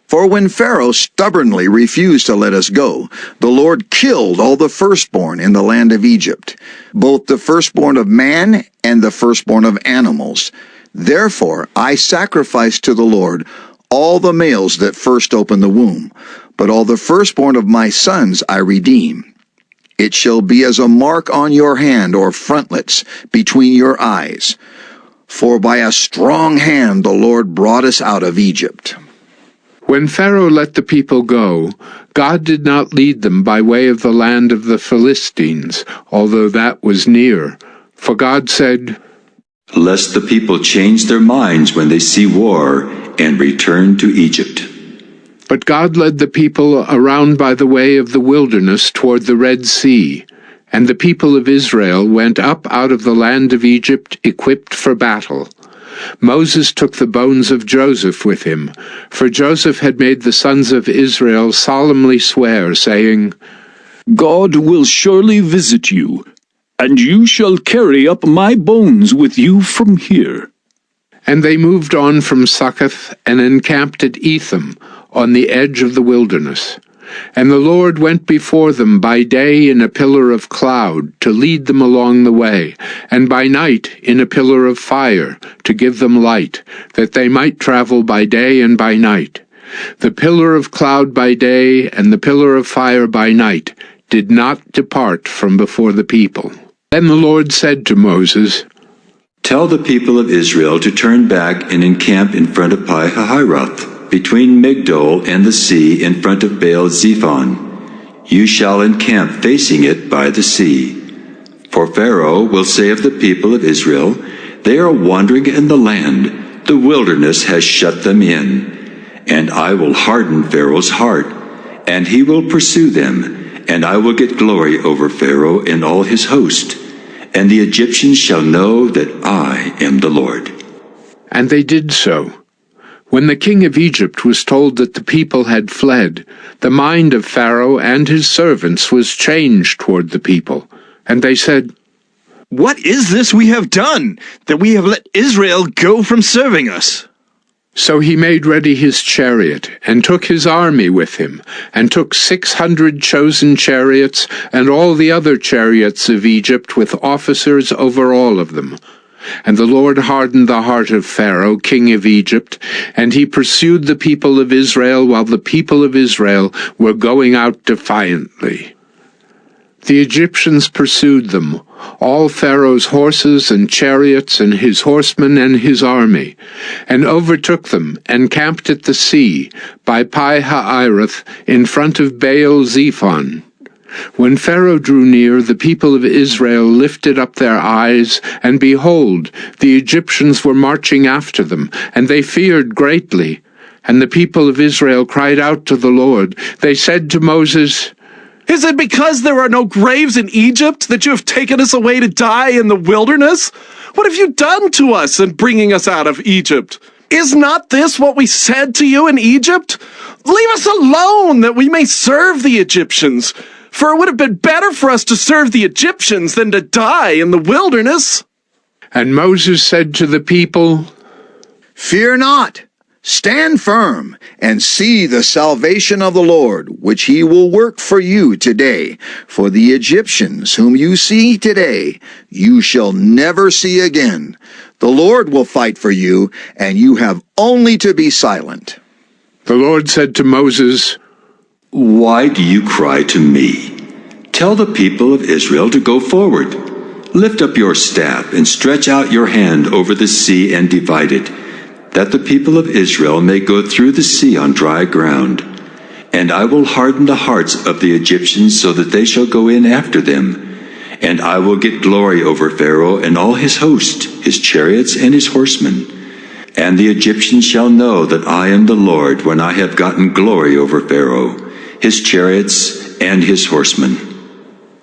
For when Pharaoh stubbornly refused to let us go, the Lord killed all the firstborn in the land of Egypt, both the firstborn of man and the firstborn of animals. Therefore I sacrificed to the Lord all the males that first opened the womb, but all the firstborn of my sons I redeem. It shall be as a mark on your hand or frontlets between your eyes. For by a strong hand the Lord brought us out of Egypt. When Pharaoh let the people go, God did not lead them by way of the land of the Philistines, although that was near. For God said, "Lest the people change their minds when they see war and return to Egypt." But God led the people around by the way of the wilderness toward the Red Sea, and the people of Israel went up out of the land of Egypt equipped for battle. Moses took the bones of Joseph with him, for Joseph had made the sons of Israel solemnly swear, saying, God will surely visit you, and you shall carry up my bones with you from here. And they moved on from Succoth and encamped at Etham, on the edge of the wilderness. And the Lord went before them by day in a pillar of cloud to lead them along the way, and by night in a pillar of fire to give them light, that they might travel by day and by night. The pillar of cloud by day and the pillar of fire by night did not depart from before the people. Then the Lord said to Moses, "Tell the people of Israel to turn back and encamp in front of Pi-hahiroth, between Migdol and the sea in front of Baal-zephon. You shall encamp facing it by the sea. For Pharaoh will say of the people of Israel, they are wandering in the land, the wilderness has shut them in. And I will harden Pharaoh's heart, and he will pursue them, and I will get glory over Pharaoh and all his host. And the Egyptians shall know that I am the Lord." And they did so. When the king of Egypt was told that the people had fled, the mind of Pharaoh and his servants was changed toward the people. And they said, "What is this we have done, that we have let Israel go from serving us?" So he made ready his chariot, and took his army with him, and took 600 chosen chariots, and all the other chariots of Egypt, with officers over all of them. And the Lord hardened the heart of Pharaoh, king of Egypt, and he pursued the people of Israel while the people of Israel were going out defiantly. The Egyptians pursued them, all Pharaoh's horses and chariots and his horsemen and his army, and overtook them, and camped at the sea, by Pi-hahiroth, in front of Baal-zephon. When Pharaoh drew near, the people of Israel lifted up their eyes, and behold, the Egyptians were marching after them, and they feared greatly. And the people of Israel cried out to the Lord. They said to Moses, "Is it because there are no graves in Egypt that you have taken us away to die in the wilderness? What have you done to us in bringing us out of Egypt? Is not this what we said to you in Egypt? Leave us alone that we may serve the Egyptians. For it would have been better for us to serve the Egyptians than to die in the wilderness." And Moses said to the people, "Fear not, stand firm, and see the salvation of the Lord, which he will work for you today. For the Egyptians whom you see today, you shall never see again. The Lord will fight for you, and you have only to be silent." The Lord said to Moses, "Why do you cry to me? Tell the people of Israel to go forward. Lift up your staff and stretch out your hand over the sea and divide it, that the people of Israel may go through the sea on dry ground. And I will harden the hearts of the Egyptians so that they shall go in after them. And I will get glory over Pharaoh and all his host, his chariots and his horsemen. And the Egyptians shall know that I am the Lord when I have gotten glory over Pharaoh, his chariots and his horsemen."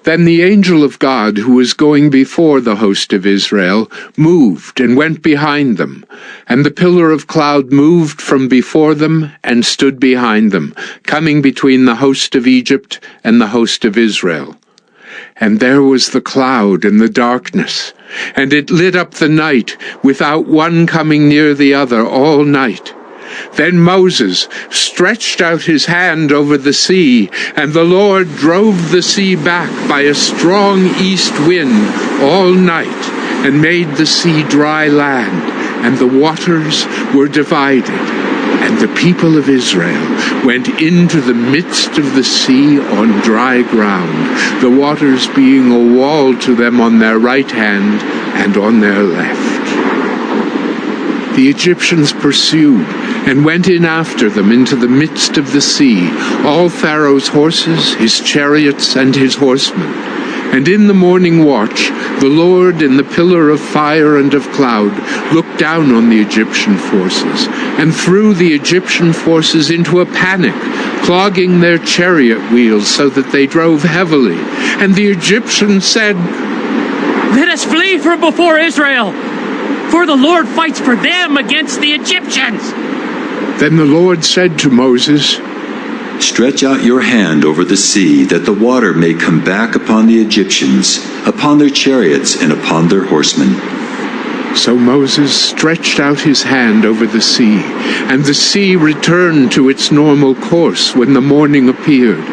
Then the angel of God, who was going before the host of Israel, moved and went behind them. And the pillar of cloud moved from before them and stood behind them, coming between the host of Egypt and the host of Israel. And there was the cloud and the darkness, and it lit up the night, without one coming near the other all night. Then Moses stretched out his hand over the sea, and the Lord drove the sea back by a strong east wind all night, and made the sea dry land, and the waters were divided. And The people of Israel went into the midst of the sea on dry ground, the waters being a wall to them on their right hand and on their left. The Egyptians pursued and went in after them into the midst of the sea, all Pharaoh's horses, his chariots, and his horsemen. And in the morning watch, the Lord in the pillar of fire and of cloud looked down on the Egyptian forces, and threw the Egyptian forces into a panic, clogging their chariot wheels so that they drove heavily. And the Egyptians said, "Let us flee from before Israel, for the Lord fights for them against the Egyptians." Then the Lord said to Moses, "Stretch out your hand over the sea, that the water may come back upon the Egyptians, upon their chariots, and upon their horsemen." So Moses stretched out his hand over the sea, and the sea returned to its normal course when the morning appeared.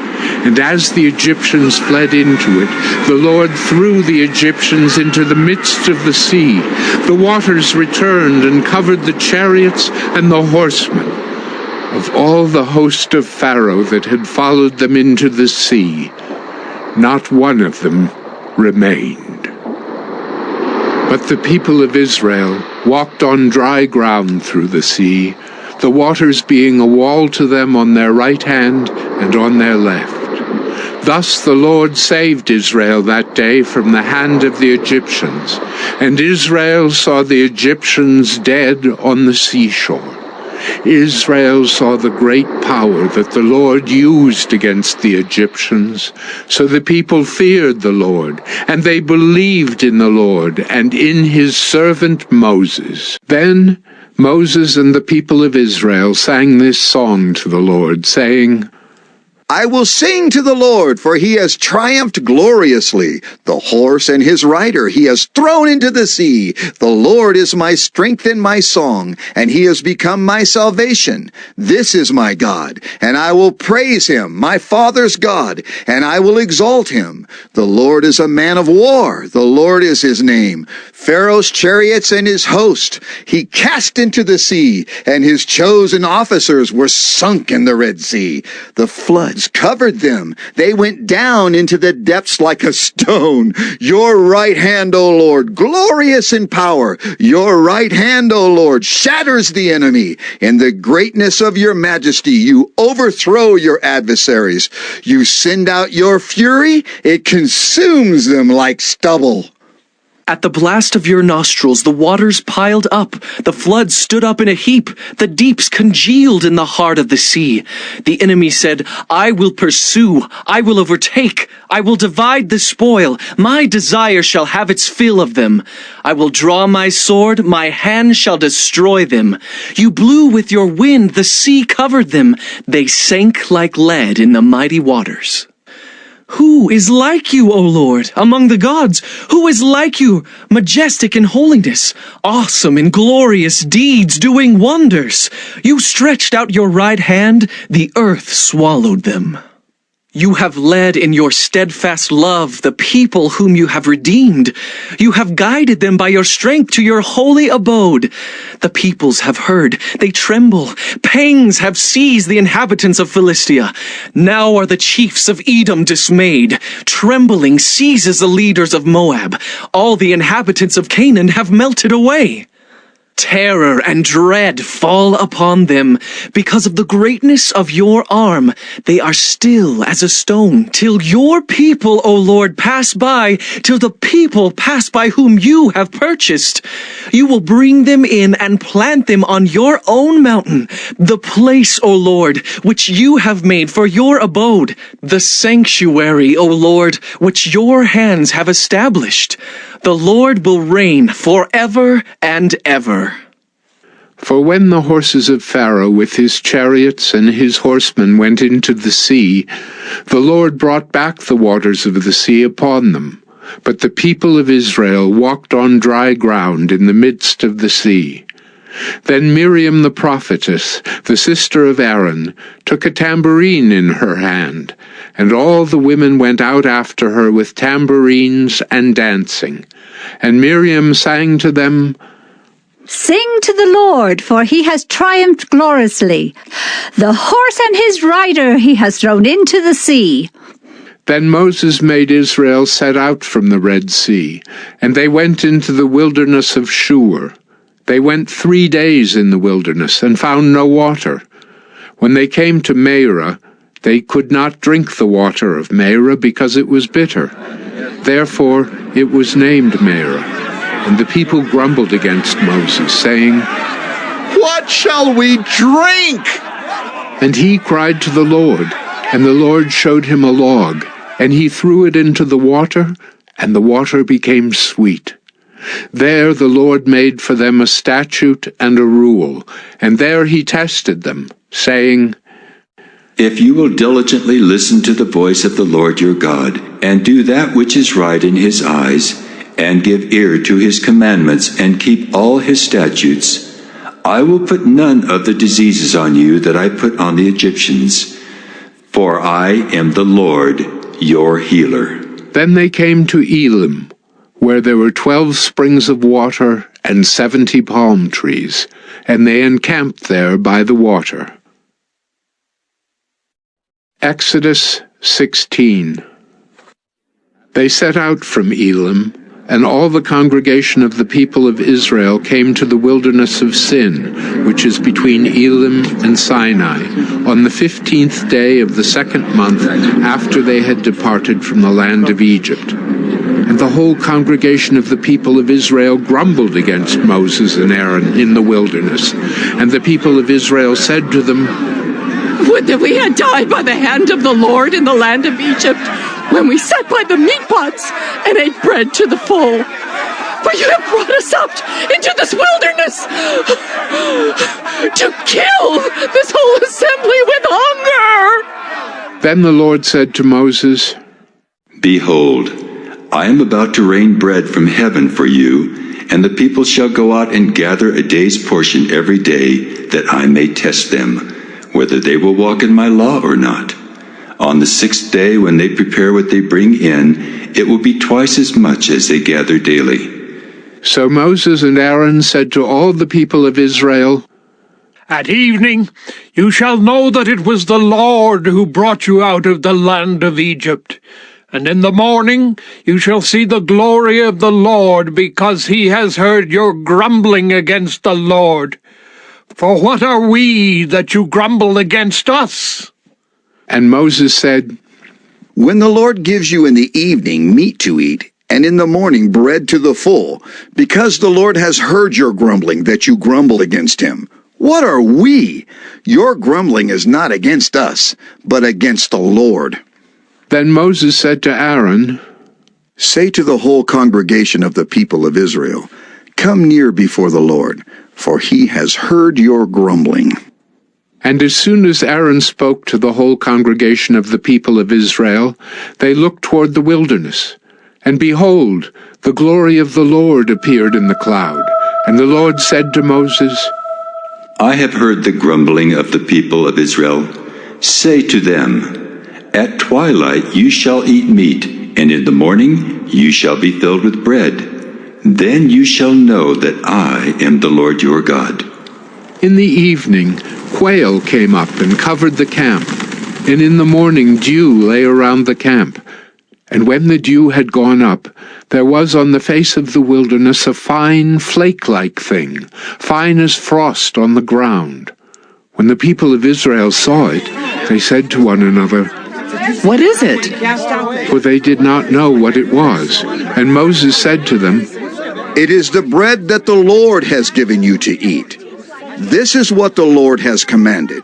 And as the Egyptians fled into it, the Lord threw the Egyptians into the midst of the sea. The waters returned and covered the chariots and the horsemen. Of all the host of Pharaoh that had followed them into the sea, not one of them remained. But the people of Israel walked on dry ground through the sea, the waters being a wall to them on their right hand and on their left. Thus the Lord saved Israel that day from the hand of the Egyptians, and Israel saw the Egyptians dead on the seashore. Israel saw the great power that the Lord used against the Egyptians. So the people feared the Lord, and they believed in the Lord and in his servant Moses. Then Moses and the people of Israel sang this song to the Lord, saying, I will sing to the Lord, for he has triumphed gloriously. The horse and his rider he has thrown into the sea. The Lord is my strength and my song, and he has become my salvation. This is my God, and I will praise him, my father's God, and I will exalt him. The Lord is a man of war. The Lord is his name. Pharaoh's chariots and his host he cast into the sea, and his chosen officers were sunk in the Red Sea. The floods covered them. They went down into the depths like a stone. Your right hand, O Lord, glorious in power. Your right hand, O Lord, shatters the enemy. In the greatness of your majesty, you overthrow your adversaries. You send out your fury. It consumes them like stubble. At the blast of your nostrils, the waters piled up, the floods stood up in a heap, the deeps congealed in the heart of the sea. The enemy said, I will pursue, I will overtake, I will divide the spoil, my desire shall have its fill of them. I will draw my sword, my hand shall destroy them. You blew with your wind, the sea covered them, they sank like lead in the mighty waters. Who is like you, O Lord, among the gods? Who is like you, majestic in holiness, awesome in glorious deeds, doing wonders? You stretched out your right hand, the earth swallowed them. You have led in your steadfast love the people whom you have redeemed. You have guided them by your strength to your holy abode. The peoples have heard, they tremble. Pangs have seized the inhabitants of Philistia. Now are the chiefs of Edom dismayed. Trembling seizes the leaders of Moab. All the inhabitants of Canaan have melted away. Terror and dread fall upon them. Because of the greatness of your arm, they are still as a stone, till your people, O Lord, pass by, till the people pass by whom you have purchased. You will bring them in and plant them on your own mountain, the place, O Lord, which you have made for your abode, the sanctuary, O Lord, which your hands have established. The Lord will reign forever and ever. For when the horses of Pharaoh with his chariots and his horsemen went into the sea, the Lord brought back the waters of the sea upon them. But the people of Israel walked on dry ground in the midst of the sea. Then Miriam the prophetess, the sister of Aaron, took a tambourine in her hand, and all the women went out after her with tambourines and dancing. And Miriam sang to them, Sing to the Lord, for he has triumphed gloriously. The horse and his rider he has thrown into the sea. Then Moses made Israel set out from the Red Sea, and they went into the wilderness of Shur. They went 3 days in the wilderness, and found no water. When they came to Marah, they could not drink the water of Marah, because it was bitter. Therefore it was named Marah. And the people grumbled against Moses, saying, "What shall we drink?" And he cried to the Lord, and the Lord showed him a log, and he threw it into the water, and the water became sweet. There the Lord made for them a statute and a rule, and there he tested them, saying, If you will diligently listen to the voice of the Lord your God, and do that which is right in his eyes, and give ear to his commandments, and keep all his statutes, I will put none of the diseases on you that I put on the Egyptians, for I am the Lord your healer. Then they came to Elim, where there were 12 springs of water and 70 palm trees, and they encamped there by the water. Exodus 16. They set out from Elim, and all the congregation of the people of Israel came to the wilderness of Sin, which is between Elim and Sinai, on the 15th day of the 2nd month after they had departed from the land of Egypt. And the whole congregation of the people of Israel grumbled against Moses and Aaron in the wilderness. And the people of Israel said to them, Would that we had died by the hand of the Lord in the land of Egypt, when we sat by the meat pots and ate bread to the full. For you have brought us out into this wilderness to kill this whole assembly with hunger. Then the Lord said to Moses, Behold, I am about to rain bread from heaven for you, and the people shall go out and gather a day's portion every day, that I may test them, whether they will walk in my law or not. On the 6th day, when they prepare what they bring in, it will be twice as much as they gather daily. So Moses and Aaron said to all the people of Israel, At evening you shall know that it was the Lord who brought you out of the land of Egypt. And in the morning you shall see the glory of the Lord, because he has heard your grumbling against the Lord. For what are we that you grumble against us? And Moses said, When the Lord gives you in the evening meat to eat, and in the morning bread to the full, because the Lord has heard your grumbling that you grumble against him, what are we? Your grumbling is not against us, but against the Lord. Then Moses said to Aaron, Say to the whole congregation of the people of Israel, Come near before the Lord, for he has heard your grumbling. And as soon as Aaron spoke to the whole congregation of the people of Israel, they looked toward the wilderness. And behold, the glory of the Lord appeared in the cloud. And the Lord said to Moses, I have heard the grumbling of the people of Israel. Say to them, At twilight you shall eat meat, and in the morning you shall be filled with bread. Then you shall know that I am the Lord your God. In the evening, quail came up and covered the camp, and in the morning dew lay around the camp. And when the dew had gone up, there was on the face of the wilderness a fine flake-like thing, fine as frost on the ground. When the people of Israel saw it, they said to one another, What is it? For they did not know what it was. And Moses said to them, It is the bread that the Lord has given you to eat. This is what the Lord has commanded.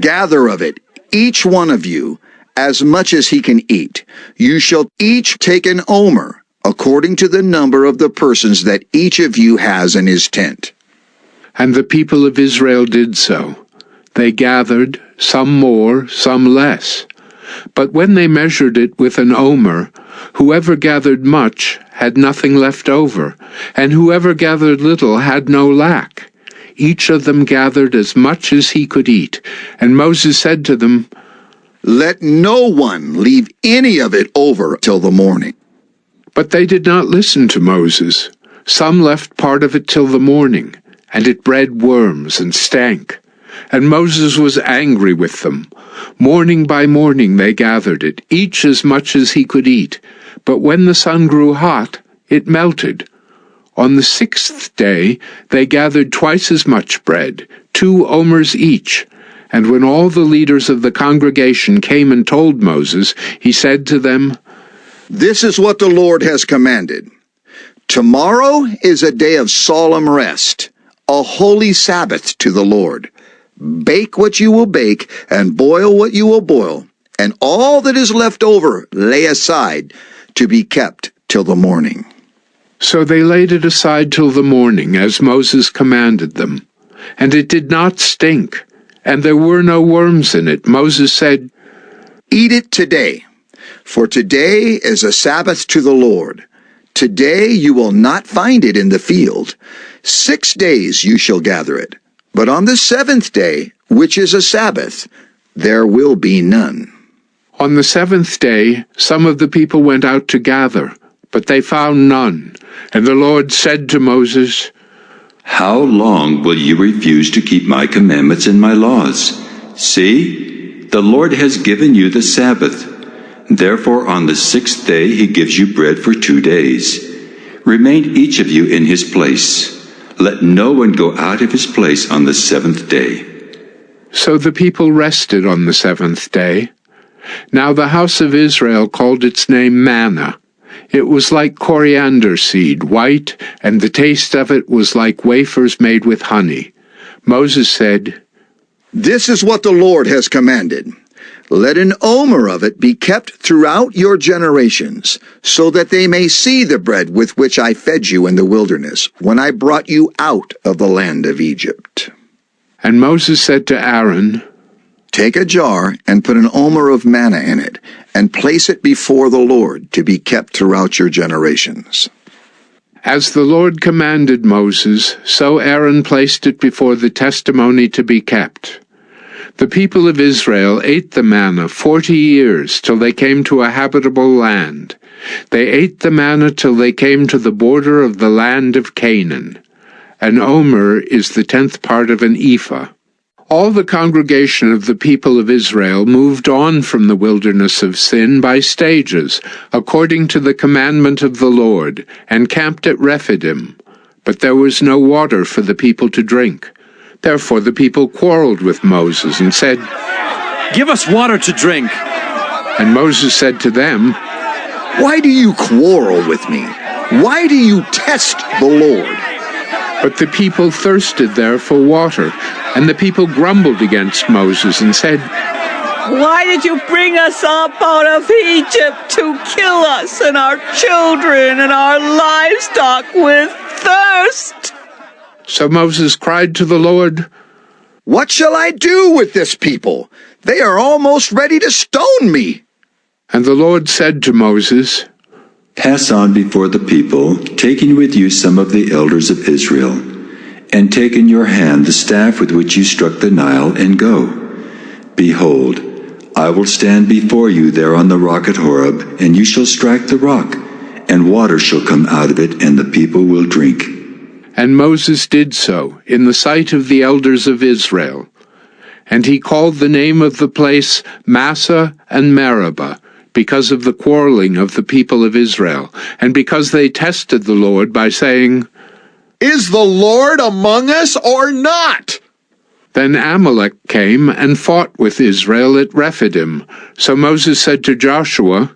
Gather of it, each one of you, as much as he can eat. You shall each take an omer, according to the number of the persons that each of you has in his tent. And the people of Israel did so. They gathered, some more, some less. But when they measured it with an omer, whoever gathered much had nothing left over, and whoever gathered little had no lack. Each of them gathered as much as he could eat. And Moses said to them, Let no one leave any of it over till the morning. But they did not listen to Moses. Some left part of it till the morning, and it bred worms and stank. And Moses was angry with them. Morning by morning they gathered it, each as much as he could eat. But when the sun grew hot, it melted. On the 6th day they gathered twice as much bread, 2 omers each. And when all the leaders of the congregation came and told Moses, he said to them, "This is what the Lord has commanded. Tomorrow is a day of solemn rest, a holy Sabbath to the Lord. Bake what you will bake, and boil what you will boil, and all that is left over lay aside to be kept till the morning." So they laid it aside till the morning, as Moses commanded them. And it did not stink, and there were no worms in it. Moses said, "Eat it today, for today is a Sabbath to the Lord. Today you will not find it in the field. 6 days you shall gather it, but on the 7th day, which is a Sabbath, there will be none." On the 7th day some of the people went out to gather, but they found none. And the Lord said to Moses, How long will you refuse to keep my commandments and my laws? See, the Lord has given you the Sabbath. Therefore on the 6th day he gives you bread for 2 days. Remain each of you in his place. Let no one go out of his place on the 7th day. So the people rested on the 7th day. Now the house of Israel called its name manna. It was like coriander seed, white, and the taste of it was like wafers made with honey. Moses said, "This is what the Lord has commanded. Let an omer of it be kept throughout your generations, so that they may see the bread with which I fed you in the wilderness, when I brought you out of the land of Egypt." And Moses said to Aaron, "Take a jar and put an omer of manna in it, and place it before the Lord to be kept throughout your generations." As the Lord commanded Moses, so Aaron placed it before the testimony to be kept. The people of Israel ate the manna 40 years till they came to a habitable land. They ate the manna till they came to the border of the land of Canaan. An omer is the 10th part of an ephah. All the congregation of the people of Israel moved on from the wilderness of Sin by stages, according to the commandment of the Lord, and camped at Rephidim. But there was no water for the people to drink. Therefore the people quarreled with Moses and said, "Give us water to drink." And Moses said to them, "Why do you quarrel with me? Why do you test the Lord?" But the people thirsted there for water, and the people grumbled against Moses and said, "Why did you bring us up out of Egypt to kill us and our children and our livestock with thirst?" So Moses cried to the Lord, "What shall I do with this people? They are almost ready to stone me." And the Lord said to Moses, Pass on before the people, taking with you some of the elders of Israel, and take in your hand the staff with which you struck the Nile, and go. Behold, I will stand before you there on the rock at Horeb, and you shall strike the rock, and water shall come out of it, and the people will drink. And Moses did so, in the sight of the elders of Israel. And he called the name of the place Massah and Meribah, because of the quarreling of the people of Israel, and because they tested the Lord by saying, "Is the Lord among us or not?" Then Amalek came and fought with Israel at Rephidim. So Moses said to Joshua,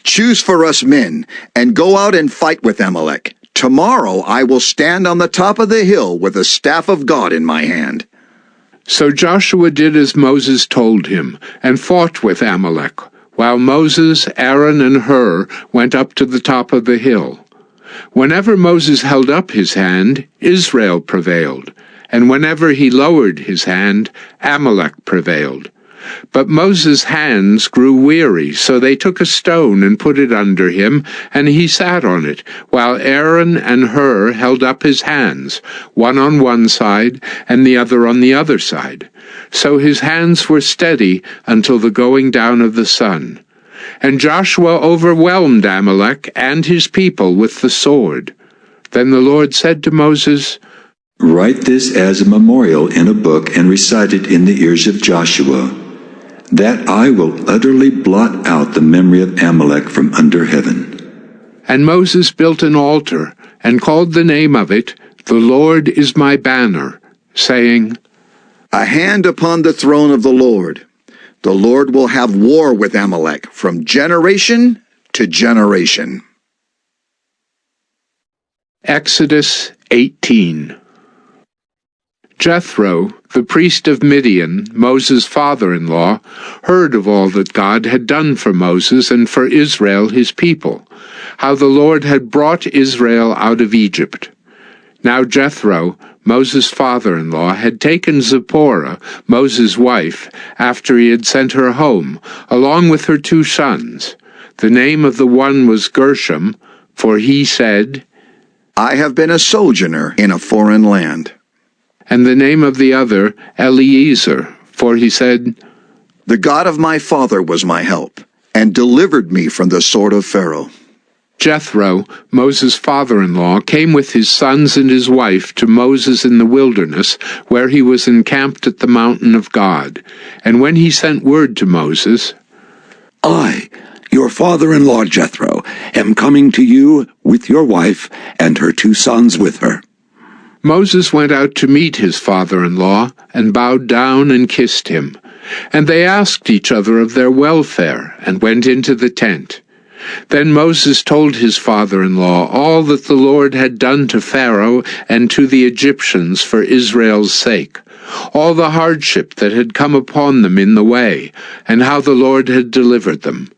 "Choose for us men, and go out and fight with Amalek. Tomorrow I will stand on the top of the hill with the staff of God in my hand." So Joshua did as Moses told him, and fought with Amalek, while Moses, Aaron, and Hur went up to the top of the hill. Whenever Moses held up his hand, Israel prevailed, and whenever he lowered his hand, Amalek prevailed. But Moses' hands grew weary, so they took a stone and put it under him, and he sat on it, while Aaron and Hur held up his hands, one on one side and the other on the other side. So his hands were steady until the going down of the sun. And Joshua overwhelmed Amalek and his people with the sword. Then the Lord said to Moses, Write this as a memorial in a book and recite it in the ears of Joshua, that I will utterly blot out the memory of Amalek from under heaven. And Moses built an altar, and called the name of it, The Lord is my banner, saying, A hand upon the throne of the Lord. The Lord will have war with Amalek from generation to generation. Exodus 18. Jethro, the priest of Midian, Moses' father-in-law, heard of all that God had done for Moses and for Israel his people, how the Lord had brought Israel out of Egypt. Now Jethro, Moses' father-in-law, had taken Zipporah, Moses' wife, after he had sent her home, along with her 2 sons. The name of the one was Gershom, for he said, I have been a sojourner in a foreign land. And the name of the other, Eliezer, for he said, The God of my father was my help, and delivered me from the sword of Pharaoh. Jethro, Moses' father-in-law, came with his sons and his wife to Moses in the wilderness, where he was encamped at the mountain of God. And when he sent word to Moses, I, your father-in-law Jethro, am coming to you with your wife and her 2 sons with her. Moses went out to meet his father-in-law, and bowed down and kissed him. And they asked each other of their welfare, and went into the tent. Then Moses told his father-in-law all that the Lord had done to Pharaoh and to the Egyptians for Israel's sake, all the hardship that had come upon them in the way, and how the Lord had delivered them.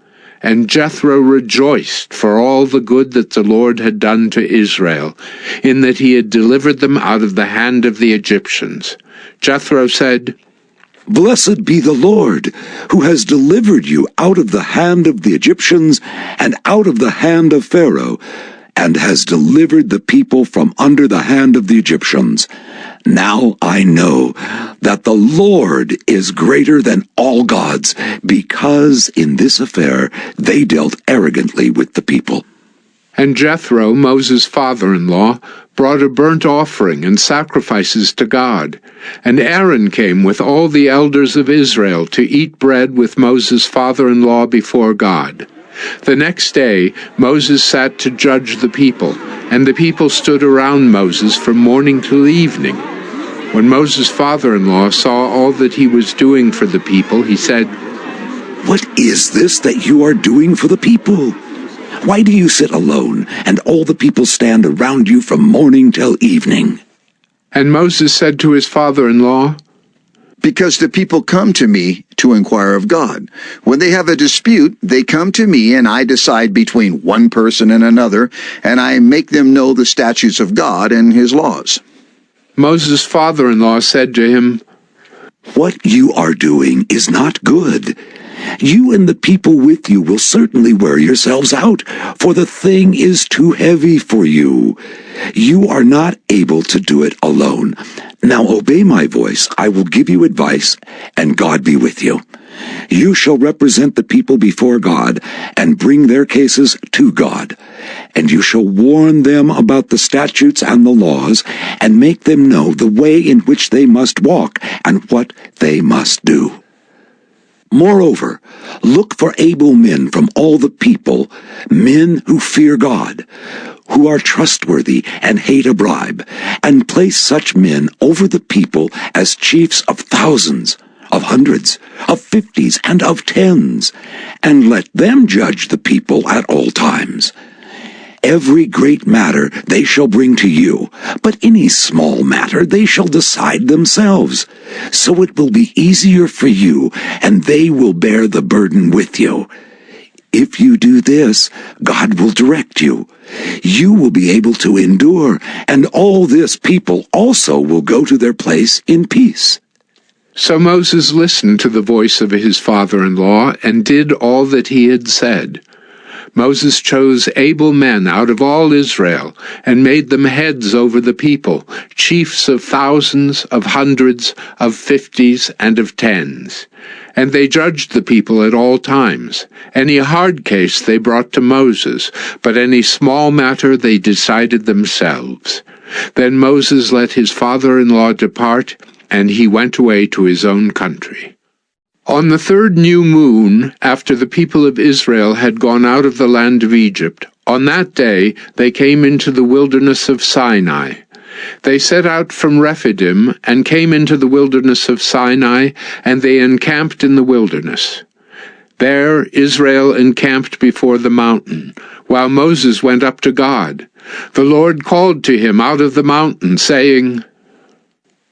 And Jethro rejoiced for all the good that the Lord had done to Israel, in that he had delivered them out of the hand of the Egyptians. Jethro said, Blessed be the Lord, who has delivered you out of the hand of the Egyptians and out of the hand of Pharaoh, and has delivered the people from under the hand of the Egyptians. Now I know that the Lord is greater than all gods, because in this affair they dealt arrogantly with the people. And Jethro, Moses' father-in-law, brought a burnt offering and sacrifices to God. And Aaron came with all the elders of Israel to eat bread with Moses' father-in-law before God. The next day Moses sat to judge the people, and the people stood around Moses from morning till evening. When Moses' father-in-law saw all that he was doing for the people, he said, What is this that you are doing for the people? Why do you sit alone, and all the people stand around you from morning till evening? And Moses said to his father-in-law, Because the people come to me to inquire of God. When they have a dispute, they come to me, and I decide between one person and another, and I make them know the statutes of God and his laws. Moses' father-in-law said to him, What you are doing is not good. You and the people with you will certainly wear yourselves out, for the thing is too heavy for you. You are not able to do it alone. Now obey my voice, I will give you advice, and God be with you. You shall represent the people before God, and bring their cases to God. And you shall warn them about the statutes and the laws, and make them know the way in which they must walk, and what they must do. Moreover, look for able men from all the people, men who fear God, who are trustworthy and hate a bribe, and place such men over the people as chiefs of thousands, of hundreds, of 50s, and of 10s, and let them judge the people at all times. Every great matter they shall bring to you, but any small matter they shall decide themselves. So it will be easier for you, and they will bear the burden with you. If you do this, God will direct you. You will be able to endure, and all this people also will go to their place in peace. So Moses listened to the voice of his father-in-law, and did all that he had said. Moses chose able men out of all Israel, and made them heads over the people, chiefs of thousands, of hundreds, of 50s, and of 10s. and they judged the people at all times. Any hard case they brought to Moses, but any small matter they decided themselves. Then Moses let his father-in-law depart, and he went away to his own country. On the 3rd new moon, after the people of Israel had gone out of the land of Egypt, on that day they came into the wilderness of Sinai. They set out from Rephidim and came into the wilderness of Sinai, and they encamped in the wilderness. There Israel encamped before the mountain, while Moses went up to God. The Lord called to him out of the mountain, saying,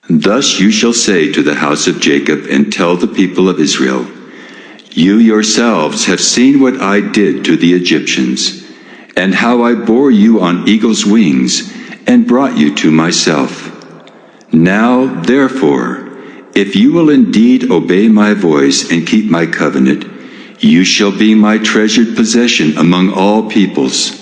Thus you shall say to the house of Jacob and tell the people of Israel, You yourselves have seen what I did to the Egyptians, and how I bore you on eagle's wings, and brought you to myself. Now, therefore, if you will indeed obey my voice and keep my covenant, you shall be my treasured possession among all peoples.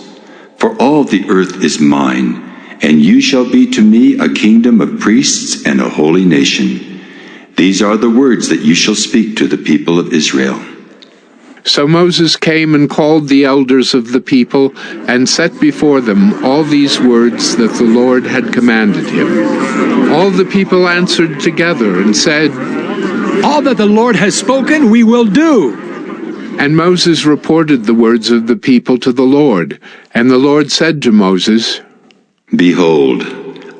For all the earth is mine, and you shall be to me a kingdom of priests and a holy nation. These are the words that you shall speak to the people of Israel. So Moses came and called the elders of the people, and set before them all these words that the Lord had commanded him. All the people answered together and said, All that the Lord has spoken we will do. And Moses reported the words of the people to the Lord. And the Lord said to Moses, Behold,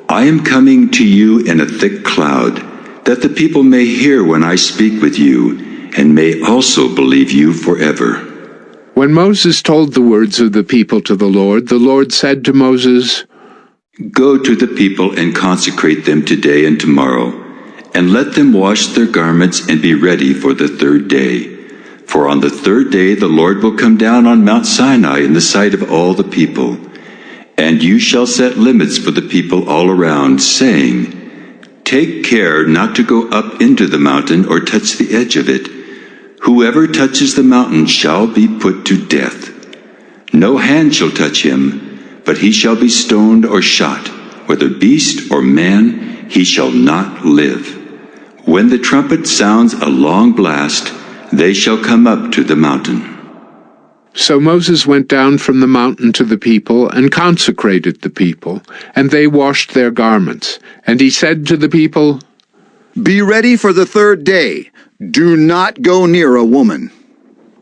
I am coming to you in a thick cloud, that the people may hear when I speak with you, and may also believe you forever. When Moses told the words of the people to the Lord said to Moses, Go to the people and consecrate them today and tomorrow, and let them wash their garments and be ready for the 3rd day. For on the 3rd day the Lord will come down on Mount Sinai in the sight of all the people. And you shall set limits for the people all around, saying, Take care not to go up into the mountain or touch the edge of it. Whoever touches the mountain shall be put to death. No hand shall touch him, but he shall be stoned or shot. Whether beast or man, he shall not live. When the trumpet sounds a long blast, they shall come up to the mountain. So Moses went down from the mountain to the people, and consecrated the people, and they washed their garments. And he said to the people, Be ready for the 3rd day. Do not go near a woman.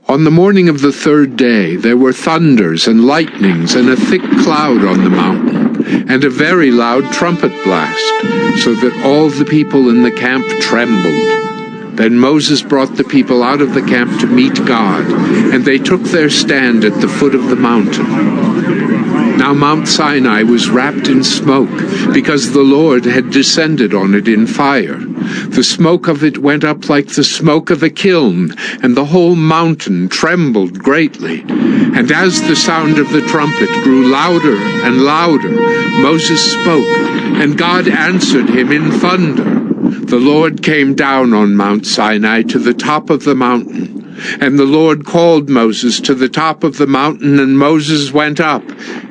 On the morning of the 3rd day there were thunders and lightnings, and a thick cloud on the mountain, and a very loud trumpet blast, so that all the people in the camp trembled. Then Moses brought the people out of the camp to meet God, and they took their stand at the foot of the mountain. Now Mount Sinai was wrapped in smoke, because the Lord had descended on it in fire. The smoke of it went up like the smoke of a kiln, and the whole mountain trembled greatly. And as the sound of the trumpet grew louder and louder, Moses spoke, and God answered him in thunder. The Lord came down on Mount Sinai to the top of the mountain, and the Lord called Moses to the top of the mountain, and Moses went up.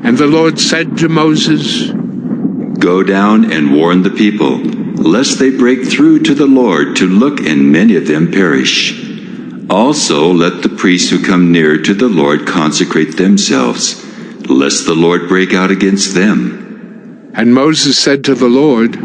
And the Lord said to Moses, Go down and warn the people, lest they break through to the Lord to look, and many of them perish. Also let the priests who come near to the Lord consecrate themselves, lest the Lord break out against them. And Moses said to the Lord,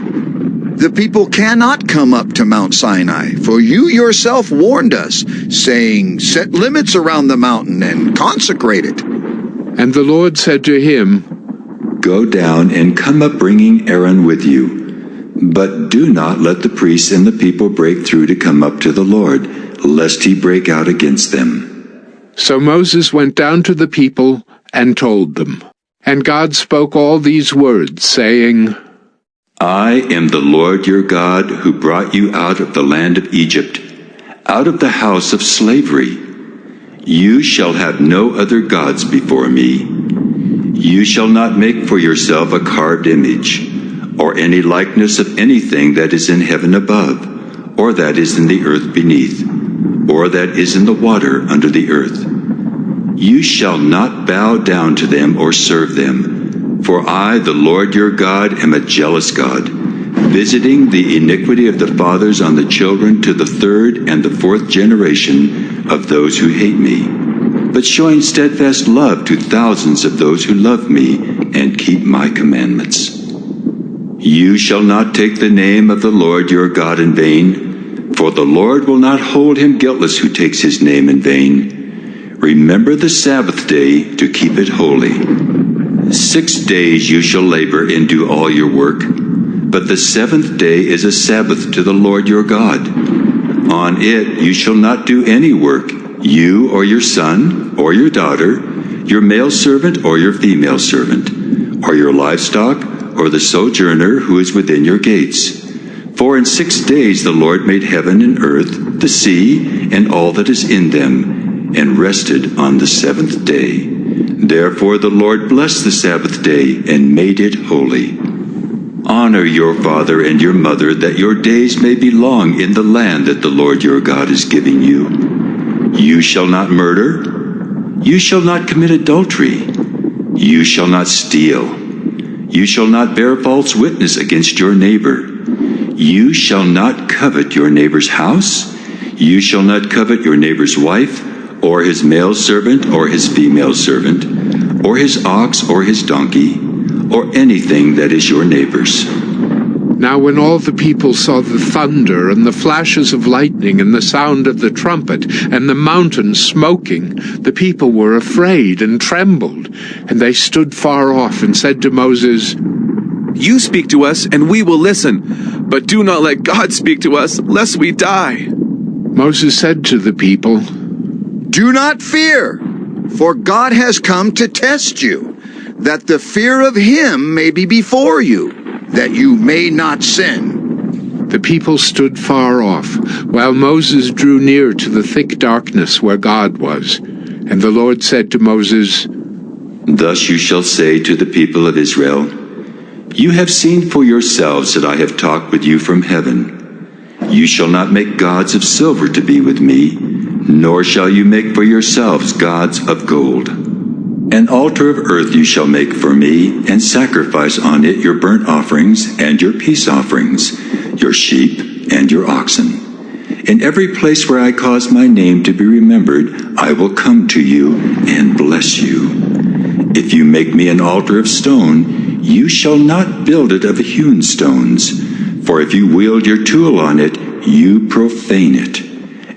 The people cannot come up to Mount Sinai, for you yourself warned us, saying, Set limits around the mountain and consecrate it. And the Lord said to him, Go down and come up bringing Aaron with you. But do not let the priests and the people break through to come up to the Lord, lest he break out against them. So Moses went down to the people and told them. And God spoke all these words, saying, I am the Lord your God, who brought you out of the land of Egypt, out of the house of slavery. You shall have no other gods before me. You shall not make for yourself a carved image, or any likeness of anything that is in heaven above, or that is in the earth beneath, or that is in the water under the earth. You shall not bow down to them or serve them. For I, the Lord your God, am a jealous God, visiting the iniquity of the fathers on the children to the third and the fourth generation of those who hate me, but showing steadfast love to thousands of those who love me and keep my commandments. You shall not take the name of the Lord your God in vain, for the Lord will not hold him guiltless who takes his name in vain. Remember the Sabbath day to keep it holy. 6 days you shall labor and do all your work, but the seventh day is a Sabbath to the Lord your God. On it you shall not do any work, you or your son or your daughter, your male servant or your female servant, or your livestock, or the sojourner who is within your gates. For in 6 days the Lord made heaven and earth, the sea, and all that is in them, and rested on the seventh day. Therefore the Lord blessed the Sabbath day and made it holy. Honor your father and your mother, that your days may be long in the land that the Lord your God is giving you. You shall not murder. You shall not commit adultery. You shall not steal. You shall not bear false witness against your neighbor. You shall not covet your neighbor's house. You shall not covet your neighbor's wife, or his male servant, or his female servant, or his ox, or his donkey, or anything that is your neighbor's. Now when all the people saw the thunder and the flashes of lightning and the sound of the trumpet and the mountain smoking, the people were afraid and trembled, and they stood far off and said to Moses, You speak to us, and we will listen, but do not let God speak to us, lest we die. Moses said to the people, Do not fear, for God has come to test you, that the fear of him may be before you, that you may not sin. The people stood far off, while Moses drew near to the thick darkness where God was. And the Lord said to Moses, Thus you shall say to the people of Israel, You have seen for yourselves that I have talked with you from heaven. You shall not make gods of silver to be with me, nor shall you make for yourselves gods of gold. An altar of earth you shall make for me, and sacrifice on it your burnt offerings and your peace offerings, your sheep and your oxen. In every place where I cause my name to be remembered, I will come to you and bless you. If you make me an altar of stone, you shall not build it of hewn stones, for if you wield your tool on it, you profane it.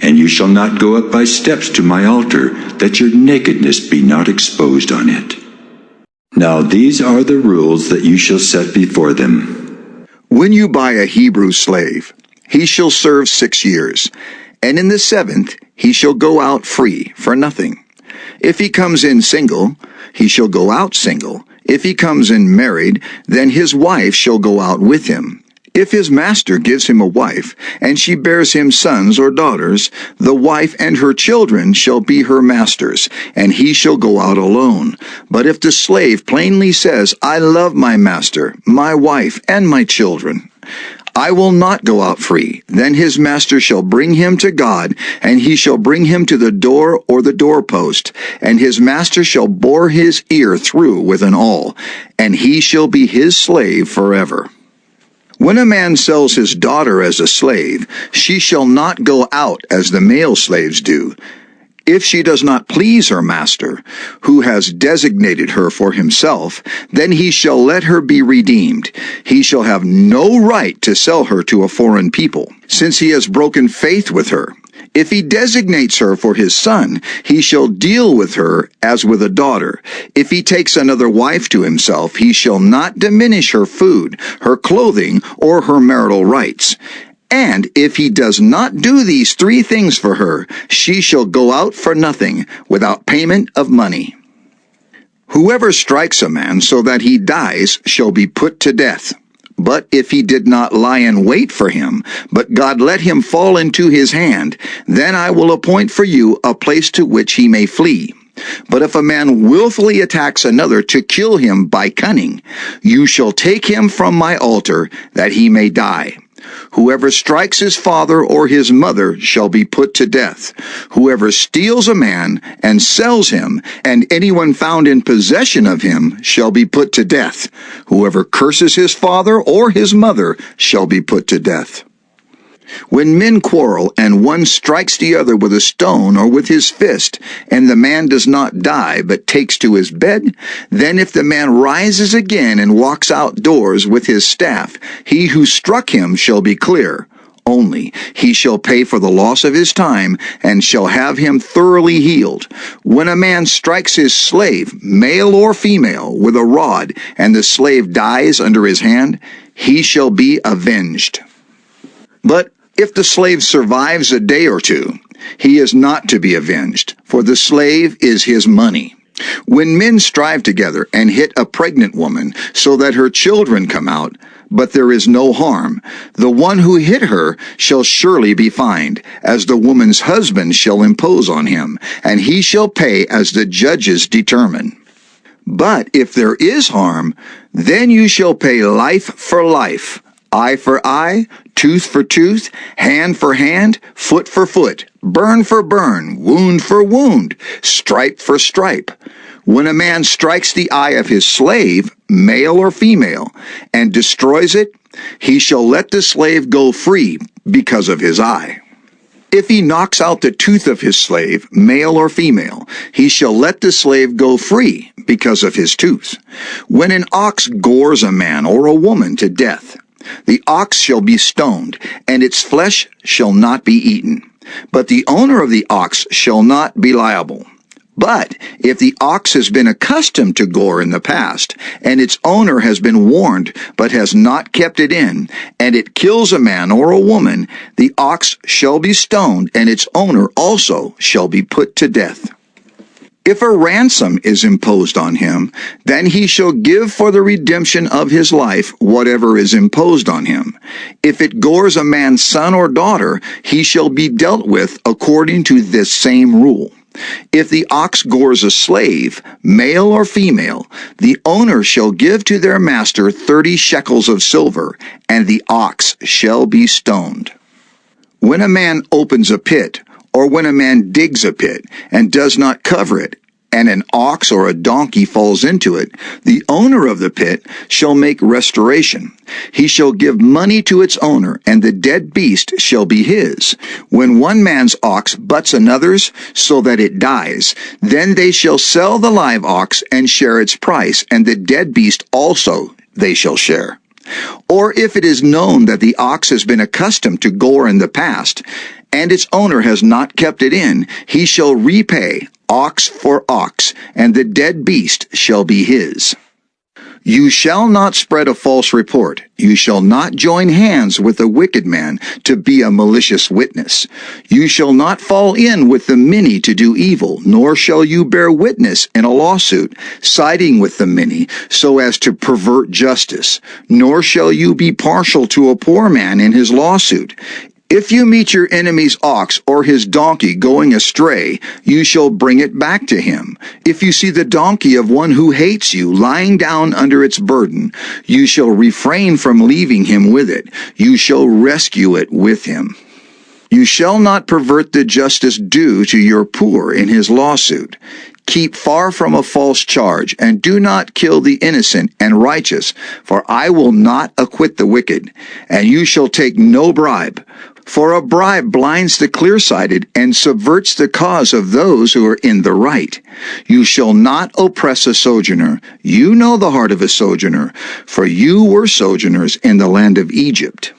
And you shall not go up by steps to my altar, that your nakedness be not exposed on it. Now these are the rules that you shall set before them. When you buy a Hebrew slave, he shall serve 6 years, and in the 7th he shall go out free for nothing. If he comes in single, he shall go out single. If he comes in married, then his wife shall go out with him. If his master gives him a wife, and she bears him sons or daughters, the wife and her children shall be her master's, and he shall go out alone. But if the slave plainly says, I love my master, my wife, and my children, I will not go out free, then his master shall bring him to God, and he shall bring him to the door or the doorpost, and his master shall bore his ear through with an awl, and he shall be his slave forever. When a man sells his daughter as a slave, she shall not go out as the male slaves do. If she does not please her master, who has designated her for himself, then he shall let her be redeemed. He shall have no right to sell her to a foreign people, since he has broken faith with her. If he designates her for his son, he shall deal with her as with a daughter. If he takes another wife to himself, he shall not diminish her food, her clothing, or her marital rights. And if he does not do these 3 things for her, she shall go out for nothing, without payment of money. Whoever strikes a man so that he dies shall be put to death. But if he did not lie in wait for him, but God let him fall into his hand, then I will appoint for you a place to which he may flee. But if a man willfully attacks another to kill him by cunning, you shall take him from my altar, that he may die. Whoever strikes his father or his mother shall be put to death. Whoever steals a man and sells him, and anyone found in possession of him shall be put to death. Whoever curses his father or his mother shall be put to death. When men quarrel, and one strikes the other with a stone or with his fist, and the man does not die, but takes to his bed, then if the man rises again and walks outdoors with his staff, he who struck him shall be clear. Only he shall pay for the loss of his time, and shall have him thoroughly healed. When a man strikes his slave, male or female, with a rod, and the slave dies under his hand, he shall be avenged. But if the slave survives a day or two, he is not to be avenged, for the slave is his money. When men strive together and hit a pregnant woman so that her children come out, but there is no harm, the one who hit her shall surely be fined, as the woman's husband shall impose on him, and he shall pay as the judges determine. But if there is harm, then you shall pay life for life, eye for eye, tooth for tooth, hand for hand, foot for foot, burn for burn, wound for wound, stripe for stripe. When a man strikes the eye of his slave, male or female, and destroys it, he shall let the slave go free because of his eye. If he knocks out the tooth of his slave, male or female, he shall let the slave go free because of his tooth. When an ox gores a man or a woman to death, the ox shall be stoned, and its flesh shall not be eaten. But the owner of the ox shall not be liable. But if the ox has been accustomed to gore in the past, and its owner has been warned but has not kept it in, and it kills a man or a woman, the ox shall be stoned, and its owner also shall be put to death. If a ransom is imposed on him, then he shall give for the redemption of his life whatever is imposed on him. If it gores a man's son or daughter, he shall be dealt with according to this same rule. If the ox gores a slave, male or female, the owner shall give to their master 30 shekels of silver, and the ox shall be stoned. When a man opens a pit, or when a man digs a pit, and does not cover it, and an ox or a donkey falls into it, the owner of the pit shall make restoration. He shall give money to its owner, and the dead beast shall be his. When one man's ox butts another's, so that it dies, then they shall sell the live ox and share its price, and the dead beast also they shall share. Or if it is known that the ox has been accustomed to gore in the past, and its owner has not kept it in, he shall repay ox for ox, and the dead beast shall be his. You shall not spread a false report. You shall not join hands with a wicked man to be a malicious witness. You shall not fall in with the many to do evil, nor shall you bear witness in a lawsuit, siding with the many, so as to pervert justice. Nor shall you be partial to a poor man in his lawsuit. If you meet your enemy's ox or his donkey going astray, you shall bring it back to him. If you see the donkey of one who hates you lying down under its burden, you shall refrain from leaving him with it. You shall rescue it with him. You shall not pervert the justice due to your poor in his lawsuit. Keep far from a false charge, and do not kill the innocent and righteous, for I will not acquit the wicked. And you shall take no bribe. For a bribe blinds the clear-sighted and subverts the cause of those who are in the right. You shall not oppress a sojourner. You know the heart of a sojourner, for you were sojourners in the land of Egypt.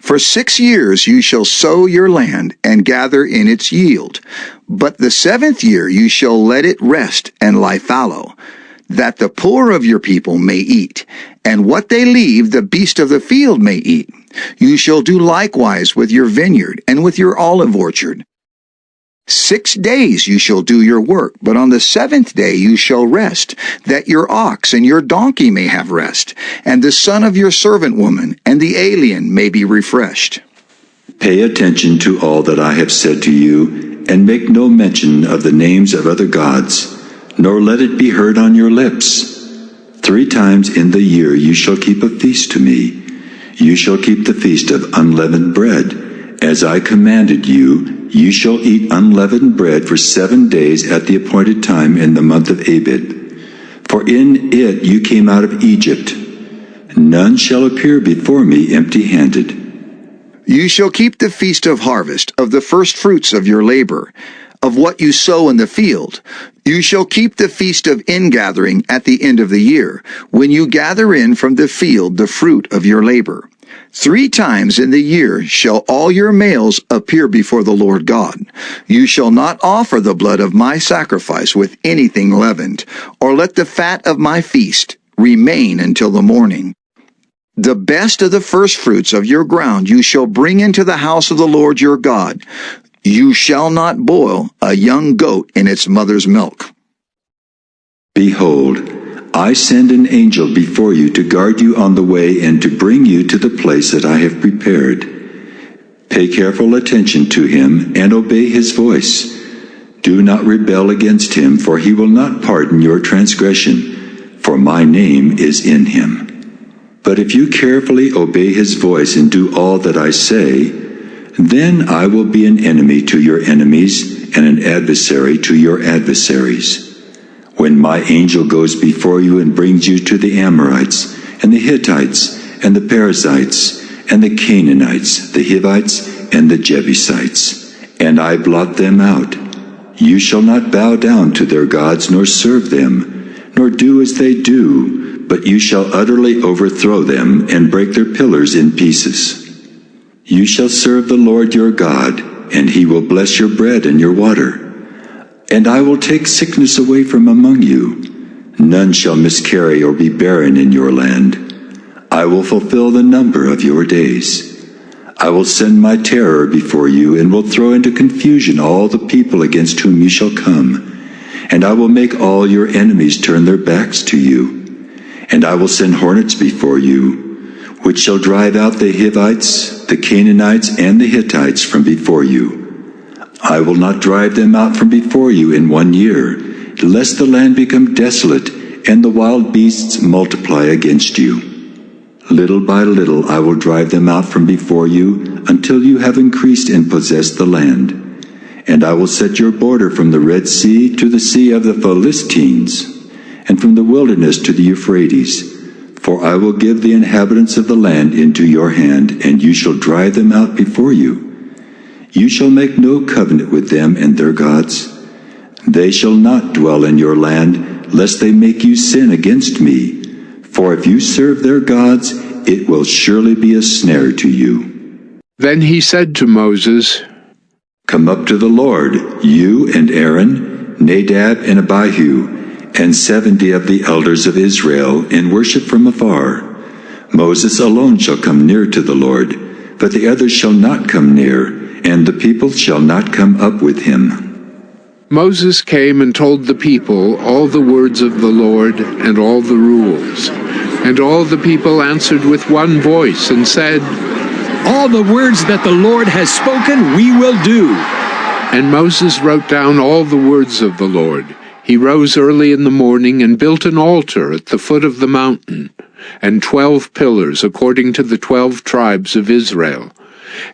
For 6 years you shall sow your land and gather in its yield. But the 7th year you shall let it rest and lie fallow, that the poor of your people may eat, and what they leave the beast of the field may eat. You shall do likewise with your vineyard and with your olive orchard. 6 days you shall do your work, but on the 7th day you shall rest, that your ox and your donkey may have rest, and the son of your servant woman and the alien may be refreshed. Pay attention to all that I have said to you, and make no mention of the names of other gods, nor let it be heard on your lips. 3 times in the year you shall keep a feast to me. You shall keep the feast of unleavened bread. As I commanded you, you shall eat unleavened bread for 7 days at the appointed time in the month of Abib. For in it you came out of Egypt. None shall appear before me empty-handed. You shall keep the feast of harvest, of the first fruits of your labor, of what you sow in the field. You shall keep the feast of ingathering at the end of the year, when you gather in from the field the fruit of your labor. 3 times in the year shall all your males appear before the Lord God. You shall not offer the blood of my sacrifice with anything leavened, or let the fat of my feast remain until the morning. The best of the first fruits of your ground you shall bring into the house of the Lord your God. You shall not boil a young goat in its mother's milk. Behold, I send an angel before you to guard you on the way and to bring you to the place that I have prepared. Pay careful attention to him and obey his voice. Do not rebel against him, for he will not pardon your transgression, for my name is in him. But if you carefully obey his voice and do all that I say, then I will be an enemy to your enemies and an adversary to your adversaries. When my angel goes before you and brings you to the Amorites, and the Hittites, and the Perizzites, and the Canaanites, the Hivites, and the Jebusites, and I blot them out, you shall not bow down to their gods nor serve them, nor do as they do, but you shall utterly overthrow them and break their pillars in pieces. You shall serve the Lord your God, and he will bless your bread and your water. And I will take sickness away from among you. None shall miscarry or be barren in your land. I will fulfill the number of your days. I will send my terror before you, and will throw into confusion all the people against whom you shall come. And I will make all your enemies turn their backs to you. And I will send hornets before you, which shall drive out the Hivites, the Canaanites, and the Hittites from before you. I will not drive them out from before you in 1 year, lest the land become desolate, and the wild beasts multiply against you. Little by little I will drive them out from before you, until you have increased and possessed the land. And I will set your border from the Red Sea to the Sea of the Philistines, and from the wilderness to the Euphrates. For I will give the inhabitants of the land into your hand, and you shall drive them out before you. You shall make no covenant with them and their gods. They shall not dwell in your land, lest they make you sin against me. For if you serve their gods, it will surely be a snare to you. Then he said to Moses, Come up to the Lord, you and Aaron, Nadab and Abihu, and 70 of the elders of Israel, and worship from afar. Moses alone shall come near to the Lord, but the others shall not come near, and the people shall not come up with him. Moses came and told the people all the words of the Lord and all the rules. And all the people answered with one voice and said, All the words that the Lord has spoken we will do. And Moses wrote down all the words of the Lord. He rose early in the morning and built an altar at the foot of the mountain, and 12 pillars according to the 12 tribes of Israel.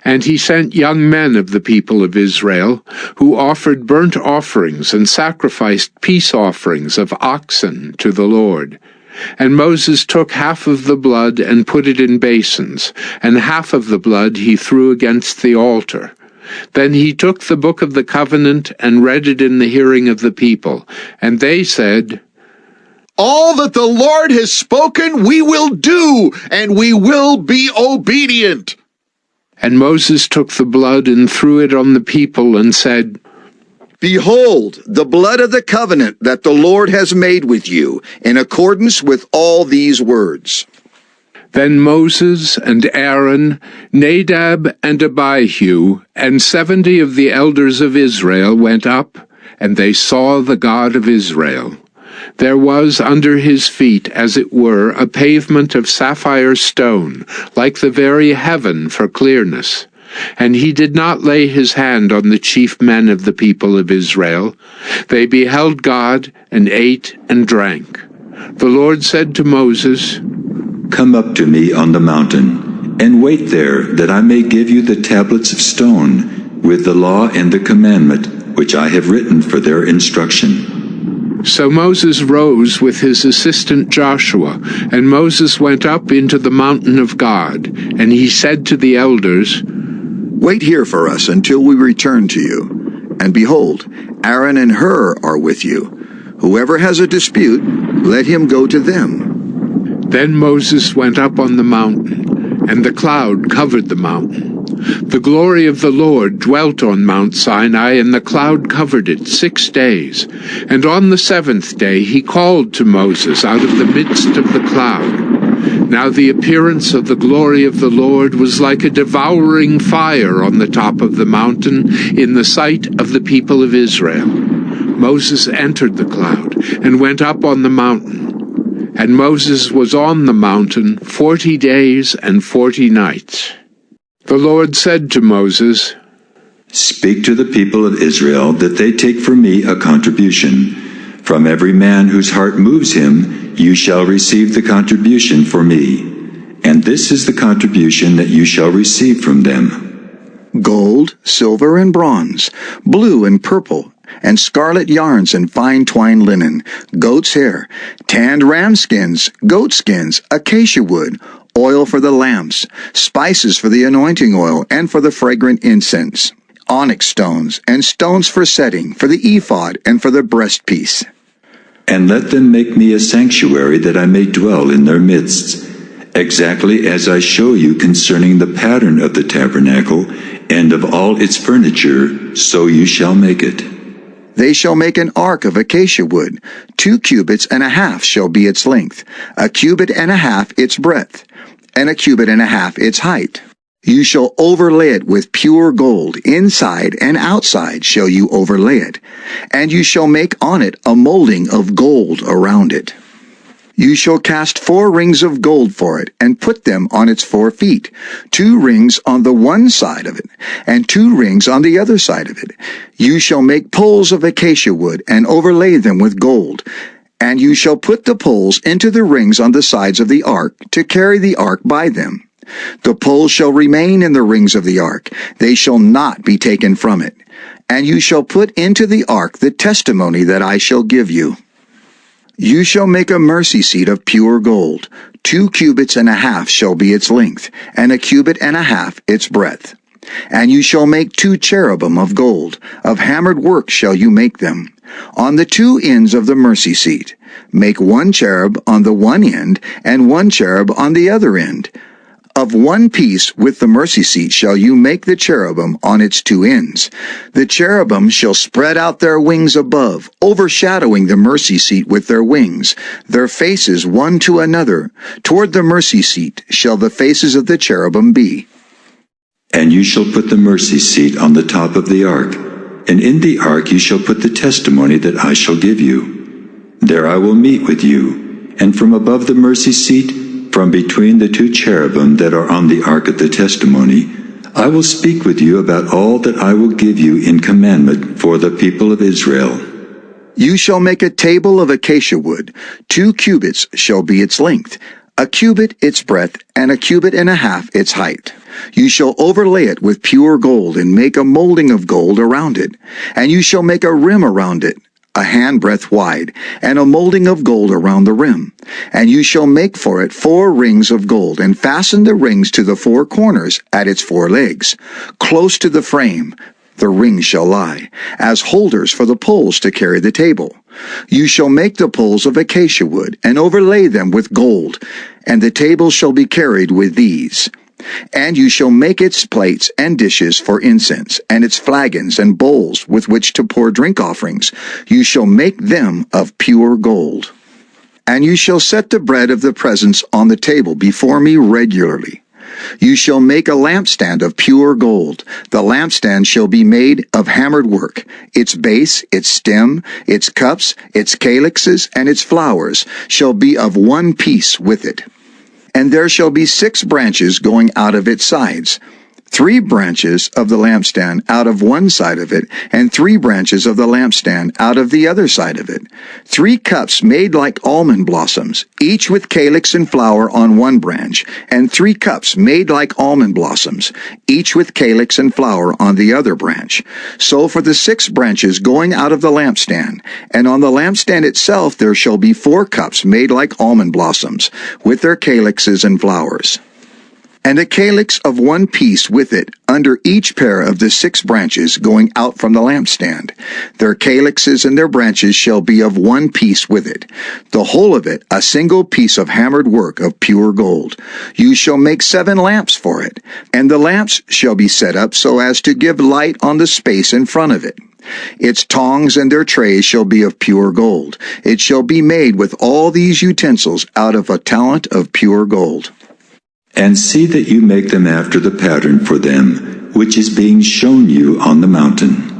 And he sent young men of the people of Israel, who offered burnt offerings and sacrificed peace offerings of oxen to the Lord. And Moses took half of the blood and put it in basins, and half of the blood he threw against the altar. Then he took the book of the covenant and read it in the hearing of the people. And they said, All that the Lord has spoken we will do, and we will be obedient. And Moses took the blood and threw it on the people and said, Behold, the blood of the covenant that the Lord has made with you, in accordance with all these words. Then Moses and Aaron, Nadab and Abihu, and 70 of the elders of Israel went up, and they saw the God of Israel. There was under his feet, as it were, a pavement of sapphire stone, like the very heaven for clearness. And he did not lay his hand on the chief men of the people of Israel. They beheld God, and ate and drank. The Lord said to Moses, Come up to me on the mountain, and wait there, that I may give you the tablets of stone, with the law and the commandment, which I have written for their instruction." So Moses rose with his assistant Joshua, and Moses went up into the mountain of God, and he said to the elders, "Wait here for us until we return to you. And behold, Aaron and Hur are with you. Whoever has a dispute, let him go to them." Then Moses went up on the mountain, and the cloud covered the mountain. The glory of the Lord dwelt on Mount Sinai, and the cloud covered it 6 days. And on the 7th day he called to Moses out of the midst of the cloud. Now the appearance of the glory of the Lord was like a devouring fire on the top of the mountain in the sight of the people of Israel. Moses entered the cloud and went up on the mountain. And Moses was on the mountain 40 days and 40 nights. The Lord said to Moses, "Speak to the people of Israel that they take for me a contribution. From every man whose heart moves him, you shall receive the contribution for me. And this is the contribution that you shall receive from them: gold, silver, and bronze, blue and purple, and scarlet yarns and fine twined linen, goat's hair, tanned ram skins, goat skins, acacia wood, oil for the lamps, spices for the anointing oil and for the fragrant incense, onyx stones, and stones for setting, for the ephod and for the breastpiece. And let them make me a sanctuary that I may dwell in their midst, exactly as I show you concerning the pattern of the tabernacle and of all its furniture, so you shall make it. They shall make an ark of acacia wood. 2 cubits and a half shall be its length, 1 cubit and a half its breadth, and 1 cubit and a half its height. You shall overlay it with pure gold, inside and outside shall you overlay it, and you shall make on it a molding of gold around it. You shall cast 4 rings of gold for it, and put them on its 4 feet, 2 rings on the one side of it, and 2 rings on the other side of it. You shall make poles of acacia wood, and overlay them with gold. And you shall put the poles into the rings on the sides of the ark, to carry the ark by them. The poles shall remain in the rings of the ark, they shall not be taken from it. And you shall put into the ark the testimony that I shall give you. You shall make a mercy seat of pure gold. 2 cubits and a half shall be its length, and 1 cubit and a half its breadth. And you shall make 2 cherubim of gold. Of hammered work shall you make them. On the 2 ends of the mercy seat, make 1 cherub on the one end, and 1 cherub on the other end. Of one piece with the mercy seat shall you make the cherubim on its 2 ends. The cherubim shall spread out their wings above, overshadowing the mercy seat with their wings, their faces one to another. Toward the mercy seat shall the faces of the cherubim be. And you shall put the mercy seat on the top of the ark, and in the ark you shall put the testimony that I shall give you. There I will meet with you, and from above the mercy seat, from between the 2 cherubim that are on the ark of the testimony, I will speak with you about all that I will give you in commandment for the people of Israel. You shall make a table of acacia wood. 2 cubits shall be its length, 1 cubit its breadth, and 1 cubit and a half its height. You shall overlay it with pure gold, and make a molding of gold around it. And you shall make a rim around it, a handbreadth wide, and a molding of gold around the rim. And you shall make for it 4 rings of gold, and fasten the rings to the 4 corners at its 4 legs. Close to the frame the rings shall lie, as holders for the poles to carry the table. You shall make the poles of acacia wood, and overlay them with gold, and the table shall be carried with these. And you shall make its plates and dishes for incense, and its flagons and bowls with which to pour drink offerings. You shall make them of pure gold. And you shall set the bread of the presence on the table before me regularly. You shall make a lampstand of pure gold. The lampstand shall be made of hammered work. Its base, its stem, its cups, its calyxes, and its flowers shall be of one piece with it. And there shall be 6 branches going out of its sides. 3 branches of the lampstand out of one side of it, and 3 branches of the lampstand out of the other side of it. 3 cups made like almond blossoms, each with calyx and flower on one branch, and 3 cups made like almond blossoms, each with calyx and flower on the other branch. So for the 6 branches going out of the lampstand, and on the lampstand itself there shall be 4 cups made like almond blossoms, with their calyxes and flowers. And a calyx of one piece with it under each pair of the 6 branches going out from the lampstand. Their calyxes and their branches shall be of one piece with it. The whole of it a single piece of hammered work of pure gold. You shall make 7 lamps for it, and the lamps shall be set up so as to give light on the space in front of it. Its tongs and their trays shall be of pure gold. It shall be made with all these utensils out of a talent of pure gold. And see that you make them after the pattern for them, which is being shown you on the mountain.